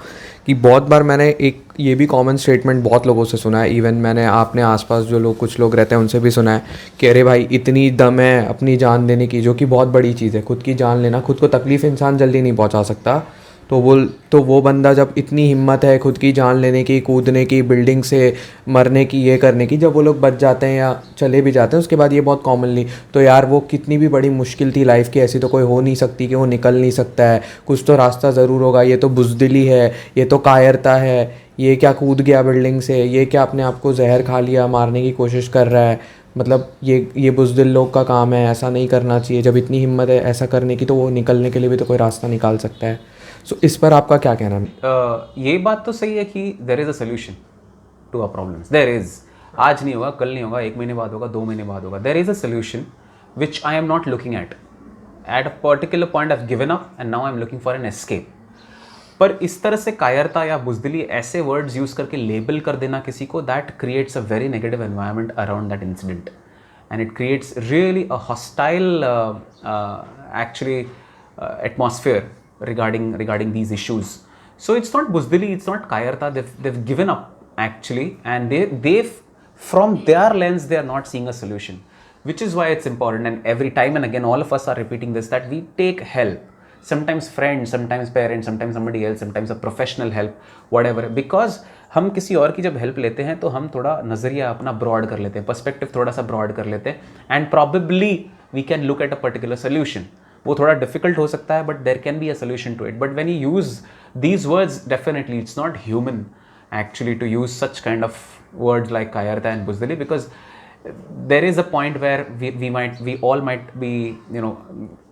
Speaker 1: कि बहुत बार मैंने एक ये भी कॉमन स्टेटमेंट बहुत लोगों से सुना है, इवन मैंने आपने आसपास जो लोग कुछ लोग रहते हैं उनसे भी सुना है कि अरे भाई इतनी दम है अपनी जान देने की, जो कि बहुत बड़ी चीज़ है. खुद की जान लेना, खुद को तकलीफ़ इंसान जल्दी नहीं पहुंचा सकता. तो वो बंदा जब इतनी हिम्मत है खुद की जान लेने की, कूदने की, बिल्डिंग से मरने की, ये करने की, जब वो लोग बच जाते हैं या चले भी जाते हैं उसके बाद ये बहुत कॉमनली, तो यार वो कितनी भी बड़ी मुश्किल थी लाइफ की, ऐसी तो कोई हो नहीं सकती कि वो निकल नहीं सकता है, कुछ तो रास्ता ज़रूर होगा, ये तो बुज़दिली है, ये तो कायरता है, ये क्या कूद गया बिल्डिंग से, ये क्या अपने आप को जहर खा लिया, मारने की कोशिश कर रहा है, मतलब ये बुज़दिल लोग का काम है, ऐसा नहीं करना चाहिए. जब इतनी हिम्मत है ऐसा करने की तो वो निकलने के लिए भी तो कोई रास्ता निकाल सकता है. सो इस पर आपका क्या कहना है?
Speaker 5: ये बात तो सही है कि there is a solution to our problems. There is, आज नहीं होगा, कल नहीं होगा, 1 महीने बाद होगा, 2 महीने बाद होगा. देर is a solution which I am not looking at a particular point. I have given up and now I am looking for an escape. पर इस तरह से कायरता या बुज़दिली ऐसे वर्ड्स यूज़ करके लेबल कर देना किसी को, that creates a very negative environment around that incident, and it creates really a hostile actually atmosphere regarding these issues. So it's not buzdili, it's not kayarta, they've given up actually, and they've from their lens they are not seeing a solution, which is why it's important. And every time and again all of us are repeating this, that we take help, sometimes friends, sometimes parents, sometimes somebody else, sometimes a professional help, whatever, because हम किसी और की जब help लेते हैं तो हम थोड़ा नज़रिया अपना ब्रॉड कर लेते हैं, पर्सपेक्टिव थोड़ा सा ब्रॉड कर लेते हैं, and probably we can look at a particular solution. वो थोड़ा डिफिकल्ट हो सकता है but there can be a solution to it. But when you use these words, definitely it's not human actually to use such kind of words like kayarta and buzdili, because there is a point where we all might be, you know,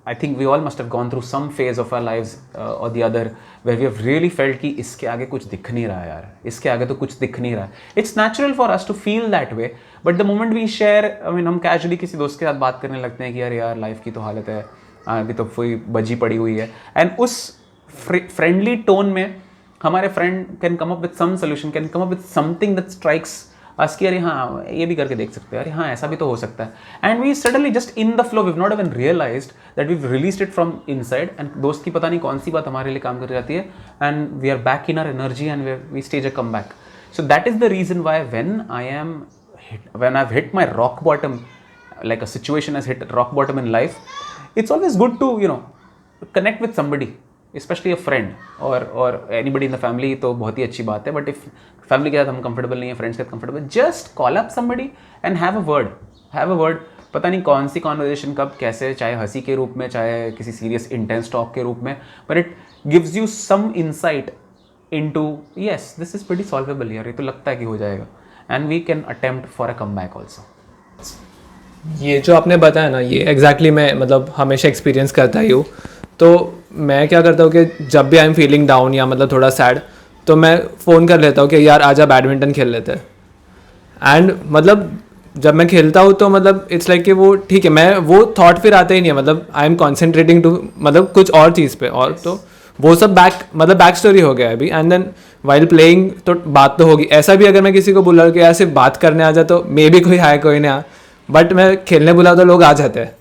Speaker 5: I think we all must have gone through some phase of our lives or the other where we have really felt कि इसके आगे कुछ दिख नहीं रहा है यार, इसके आगे तो कुछ दिख नहीं रहा है. It's natural for us to feel that way, but the moment we share, I mean, हम casually किसी दोस्त के साथ बात करने लगते हैं कि यार लाइफ की तो हालत है, अभी तो कोई बजी पड़ी हुई है, एंड उस फ्रेंडली टोन में हमारे friend can come up with some solution, can come up with something that strikes us कि अरे हाँ ये भी करके देख सकते हैं, अरे हाँ ऐसा भी तो हो सकता है, and we suddenly just in the flow we not even realised that we released it from inside, and दोस्त की पता नहीं कौन सी बात हमारे लिए काम कर जाती है, and we are back in our energy and we stage a comeback. So that is the reason why when I've hit my rock bottom, like a situation has hit rock bottom in life, it's always good to, you know, connect with somebody, especially a friend or anybody in the family, तो बहुत ही अच्छी बात है. But if family के साथ हम comfortable नहीं है, फ्रेंड्स के साथ comfortable, just call up somebody and have a word. पता नहीं कौन सी कॉन्वर्जेशन कब कैसे, चाहे हंसी के रूप में, चाहे किसी सीरियस इंटेंस टॉक के रूप में, but it gives you some insight into yes, this is pretty solvable यार, ये तो लगता है कि हो जाएगा, and we can attempt for a comeback also.
Speaker 4: ये जो आपने बताया ना, ये एग्जैक्टली मैं मतलब हमेशा एक्सपीरियंस करता ही हूँ. तो मैं क्या करता हूँ कि जब भी आई एम फीलिंग डाउन या मतलब थोड़ा सैड, तो मैं फ़ोन कर लेता हूँ कि यार आजा बैडमिंटन खेल लेते हैं. एंड मतलब जब मैं खेलता हूँ तो मतलब इट्स लाइक कि वो ठीक है, मैं वो थॉट फिर आता ही नहीं है, मतलब आई एम कॉन्सेंट्रेटिंग टू मतलब कुछ और चीज़ पे, और तो वो सब बैक स्टोरी हो गया है अभी. एंड देन वाइल प्लेइंग तो बात तो होगी. ऐसा भी अगर मैं किसी को बुला कि यार सिर्फ बात करने आ जा, तो मे भी कोई आए कोई नहीं आ, बट मैं खेलने बुला तो लोग आ जाते हैं.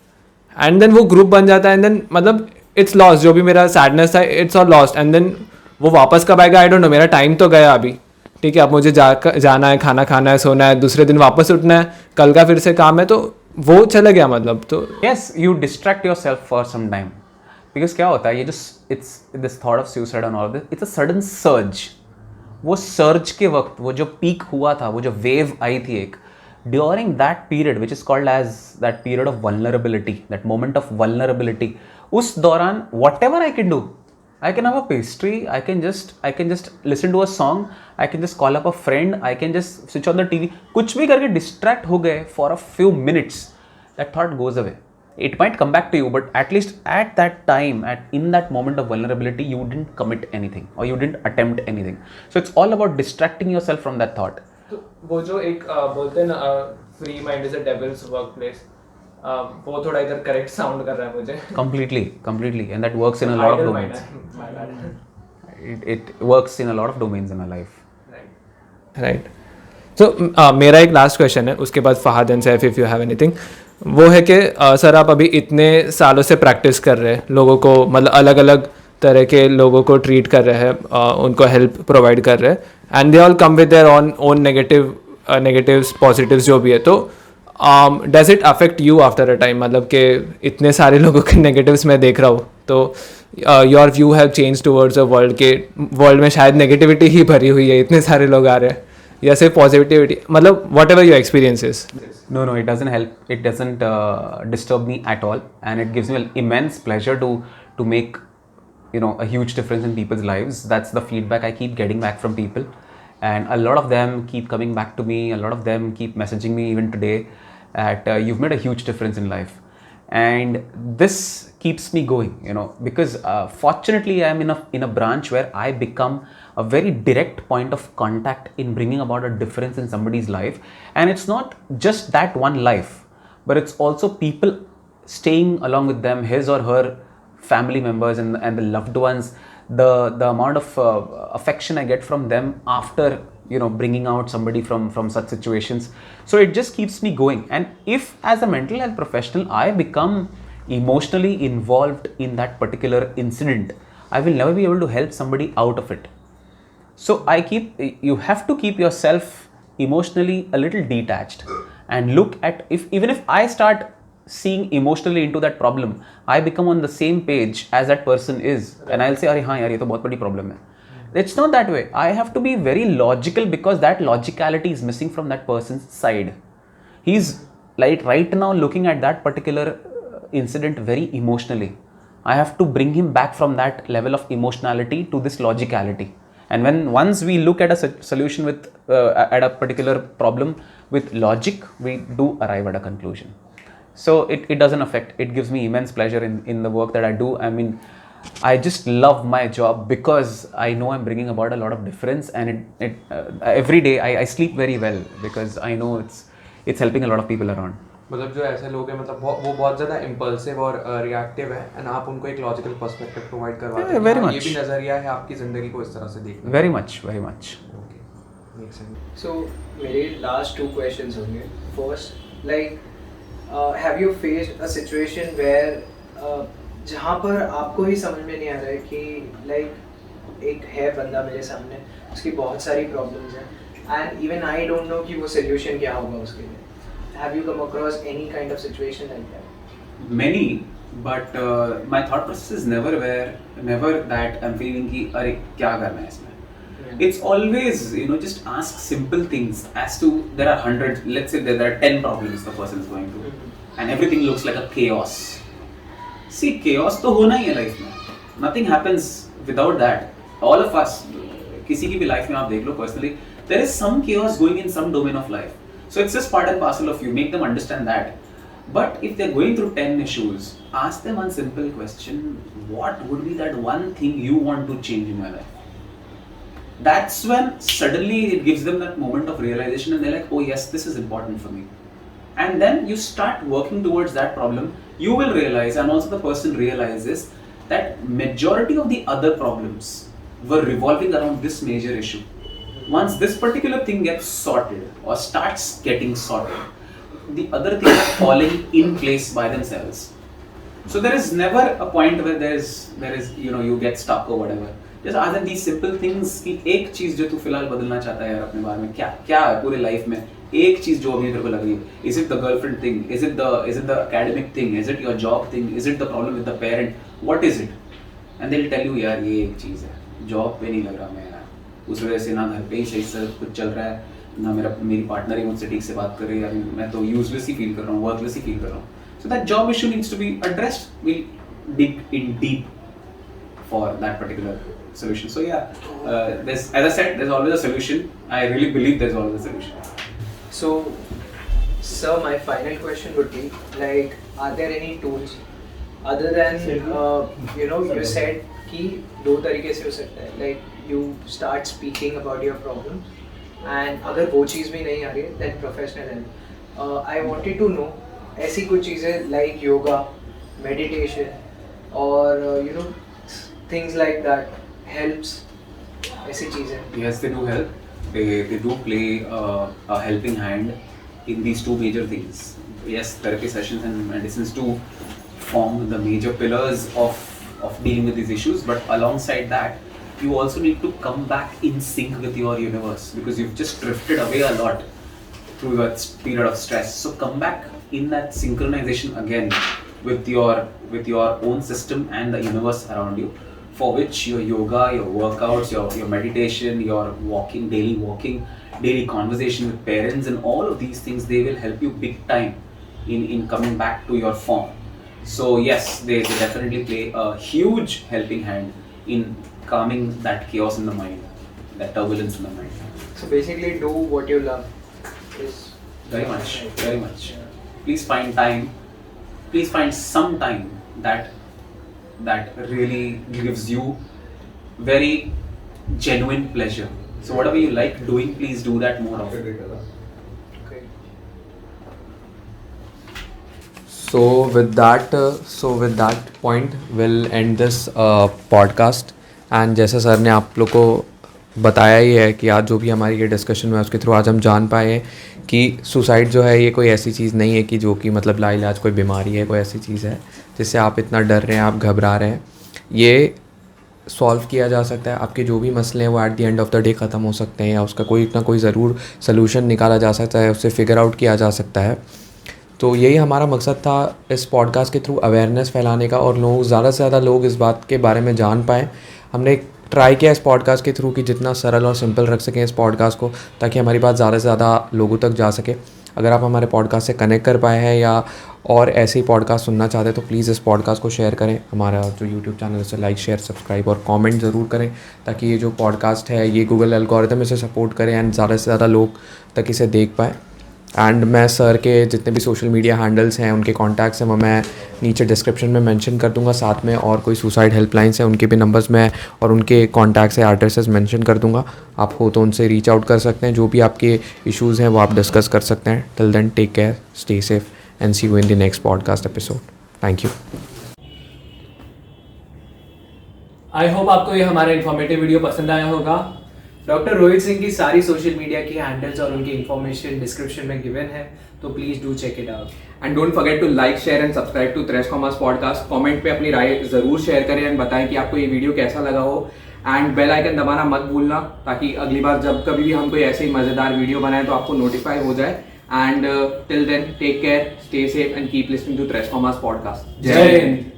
Speaker 4: एंड देन वो ग्रुप बन जाता है. एंड देन मतलब इट्स लॉस्ट, जो भी मेरा सैडनेस था it's all lost. And then वो वापस कब आएगा आई डोंट नो. मेरा टाइम तो गया अभी, ठीक है, अब मुझे जाना है, खाना खाना है, सोना है, दूसरे दिन वापस उठना है, कल का फिर से काम है, तो वो चला गया मतलब. तो
Speaker 5: Yes, you distract yourself for some time. Because क्या होता है, ये जो it's this thought of suicide and all of this, it's a sudden surge. वो surge के वक्त, वो जो peak हुआ था, वो जो wave आई थी एक, during that period which is called as that period of vulnerability, that moment of vulnerability, उस दौरान whatever I can do, I can have a pastry, I can just listen to a song, I can just call up a friend, I can just switch on the TV, कुछ भी करके distract हो गए for a few minutes, that thought goes away. It might come back to you, but at least at that time, in that moment of vulnerability, you didn't commit anything or you didn't attempt anything. So it's all about distracting yourself from that thought.
Speaker 4: तो वो जो एक बोलते हैं ना, free mind is a devils work place, वो थोड़ा इधर करेक्ट साउंड कर रहा है मुझे.
Speaker 5: Completely, and that works in a lot of domains. It works in a lot of domains in our life.
Speaker 4: Right. तो मेरा एक लास्ट क्वेश्चन है, उसके बाद Fahad and Saif if you have anything. वो है कि सर आप अभी इतने सालों से प्रैक्टिस कर रहे हैं, लोगों को मतलब अलग अलग तरह के लोगों को ट्रीट कर रहे हैं, उनको हेल्प प्रोवाइड कर रहे हैं, and they all come with their own negatives positives जो भी है. तो does it affect you after a time, मतलब कि इतने सारे लोगों के नेगेटिव्स मैं देख रहा हूँ, तो your view have change towards a world के वर्ल्ड में शायद नेगेटिविटी ही भरी हुई है, इतने सारे लोग आ रहे हैं, या सिर्फ पॉजिटिविटी, मतलब what ever your experiences.
Speaker 5: No, it doesn't help. It doesn't disturb me at all, and it gives me an immense pleasure to make a huge difference in people's lives. That's the feedback I keep getting back from people, and a lot of them keep coming back to me. A lot of them keep messaging me even today that you've made a huge difference in life, and this keeps me going. Because fortunately I am in a branch where I become a very direct point of contact in bringing about a difference in somebody's life. And it's not just that one life, but it's also people staying along with them, his or her family members and the loved ones, the amount of affection I get from them after bringing out somebody from such situations. So it just keeps me going. And if as a mental health professional I become emotionally involved in that particular incident, I will never be able to help somebody out of it. So you have to keep yourself emotionally a little detached and look at, even if I start seeing emotionally into that problem, I become on the same page as that person is, and I'll say, "Arey haan yaar, ye to bahut badi problem hai." It's not that way. I have to be very logical, because that logicality is missing from that person's side. He's like right now looking at that particular incident very emotionally. I have to bring him back from that level of emotionality to this logicality. And once we look at a solution with at a particular problem with logic, we do arrive at a conclusion. So it doesn't affect. It gives me immense pleasure in the work that I do. I mean, I just love my job because I know I'm bringing about a lot of difference, and every day I sleep very well because I know it's helping a lot of people around.
Speaker 1: मतलब जो ऐसे लोग हैं, मतलब वो बहुत ज़्यादा impulsive और रिएक्टिव है, एंड आप उनको एक लॉजिकल पर्सपेक्टिव प्रोवाइड करवाते हैं.
Speaker 5: very
Speaker 1: हाँ,
Speaker 5: much.
Speaker 1: ये भी नज़रिया है आपकी ज़िंदगी को इस तरह से देखना.
Speaker 5: Very much.
Speaker 1: Okay, make sense.
Speaker 3: So मेरे last 2 questions होंगे. First, like, have you faced a situation where जहाँ पर आपको ही समझ में नहीं आ रहा है कि like एक है बंदा मेरे सामने, उसकी बहुत सारी problems हैं, and even I don't know कि वो solution क्या होगा उसके लिए. Have you come across any kind of situation like that?
Speaker 2: Many, but my thought process is never that I'm feeling कि अरे क्या करना है इसमें. It's always just ask simple things as to, there are hundreds, let's say there are 10 problems the person is going through, and everything looks like a chaos. See, chaos तो होना ही है life में. Nothing happens without that. All of us, किसी की भी life में आप देख लो personally, there is some chaos going in some domain of life. So it's just part and parcel of you. Make them understand that. But if they're going through 10 issues, ask them one simple question: what would be that one thing you want to change in your life? That's when suddenly it gives them that moment of realization and they're like, oh yes, this is important for me. And then you start working towards that problem. You will realize, and also the person realizes, that majority of the other problems were revolving around this major issue. Once this particular thing gets sorted or starts getting sorted, the other things are falling in place by themselves. So there is never a point where there is you get stuck or whatever. Just ask them these simple things कि एक चीज जो तू फिलहाल बदलना चाहता है यार अपने बारे में, क्या है पूरे लाइफ में एक चीज जो अभी तेरे को लग रही है. Is it the girlfriend thing? Is it the academic thing? Is it your job thing? Is it the problem with the parent? What is it? And they'll tell you यार ये एक चीज है, जॉब पे नहीं लग रहा मैं यार, उस वजह से ना घर पे ही सही से कुछ चल रहा है, ना मेरी पार्टनर ही मुझसे ठीक से बात कर रही है, मैं तो यूजलेस ही फील कर रहा हूँ, वर्कलेस ही फील कर रहा हूँ. So that job issue needs to be addressed. We'll dig in deep for that particular solution. So yeah, there's, as I said, there's always a solution. I really believe there's always a solution.
Speaker 3: So, sir, my final question would be like, are there any tools other than you said कि दो तरीके से हो सकता है, like you start speaking about your problems and अगर वो चीज़ भी नहीं आ रही है then professional help. I wanted to know ऐसी कुछ चीज़ें like yoga, meditation or things like that helps, ऐसी चीज़ें.
Speaker 2: Yes, they do help. They do play a helping hand in these two major things. Yes, therapy sessions and medicines do form the major pillars of dealing with these issues, but alongside that, you also need to come back in sync with your universe because you've just drifted away a lot through that period of stress. So come back in that synchronization again with your own system and the universe around you, for which your yoga, your workouts, your meditation, your daily walking, daily conversation with parents and all of these things, they will help you big time in coming back to your form. So yes, they definitely play a huge helping hand in calming that chaos in the mind, that turbulence in the mind.
Speaker 3: So basically do what you love.
Speaker 2: Very much. Please find time. Please find some time that really gives you very genuine pleasure. So whatever you like doing, please do that more often.
Speaker 3: Okay.
Speaker 1: So with that point, we'll end this podcast. And जैसे sir ने आप लोग को बताया ही है कि आज जो भी हमारी ये डिस्कशन हुआ उसके थ्रू आज हम जान पाए हैं कि सुसाइड जो है ये कोई ऐसी चीज़ नहीं है कि जो कि मतलब लाइलाज कोई बीमारी है, कोई ऐसी चीज़ है जिससे आप इतना डर रहे हैं, आप घबरा रहे हैं. ये सॉल्व किया जा सकता है. आपके जो भी मसले हैं वो at the end of the day ख़त्म हो सकते हैं या उसका कोई ना कोई ज़रूर सलूशन निकाला जा सकता है, उससे फिगर आउट किया जा सकता है. तो यही हमारा मकसद था इस पॉडकास्ट के थ्रू अवेयरनेस फैलाने का और लोग ज़्यादा से ज़्यादा लोग इस बात के बारे में जान पाएँ. हमने ट्राई किया इस पॉडकास्ट के थ्रू कि जितना सरल और सिंपल रख सकें इस पॉडकास्ट को, ताकि हमारी बात ज़्यादा से ज़्यादा लोगों तक जा सके. अगर आप हमारे पॉडकास्ट से कनेक्ट कर पाए हैं या और ऐसे ही पॉडकास्ट सुनना चाहते हैं तो प्लीज़ इस पॉडकास्ट को शेयर करें. हमारा जो यूट्यूब चैनल है उसे लाइक, शेयर, सब्सक्राइब और कमेंट ज़रूर करें ताकि ये जो पॉडकास्ट है ये गूगल एल्गोरिथम इसे सपोर्ट करें एंड ज़्यादा से ज़्यादा लोग तक इसे देख पाएँ. एंड मैं सर के जितने भी सोशल मीडिया हैंडल्स हैं, उनके कॉन्टैक्ट्स हैं, वो मैं नीचे डिस्क्रिप्शन में मेंशन कर दूंगा. साथ में और कोई सुसाइड हेल्पलाइंस हैं उनके भी नंबर्स मैं और उनके कॉन्टैक्ट्स या एड्रेसेस मेंशन कर दूंगा. आप हो तो उनसे रीच आउट कर सकते हैं. जो भी आपके इश्यूज़ हैं वो आप डिस्कस कर सकते हैं. Till then take care, stay safe and see you in the next podcast episode. Thank you.
Speaker 4: I hope आपको ये हमारा इन्फॉर्मेटिव वीडियो पसंद आया होगा.
Speaker 3: डॉक्टर रोहित सिंह की सारी सोशल मीडिया की हैंडल्स और उनकी इन्फॉर्मेशन डिस्क्रिप्शन में गिवन है, तो please do check it out.
Speaker 1: And don't forget to like, share and subscribe to Thresh Commerce podcast. Comment पे अपनी राय ज़रूर शेयर करें एंड बताएं कि आपको ये वीडियो कैसा लगा हो. एंड बेल आइकन दबाना मत भूलना ताकि अगली बार जब कभी भी हम कोई ऐसे ही मज़ेदार वीडियो बनाएं तो आपको नोटिफाई हो जाए. And till then take care, stay safe and keep listening to Thresh Commerce podcast. जय हिंद.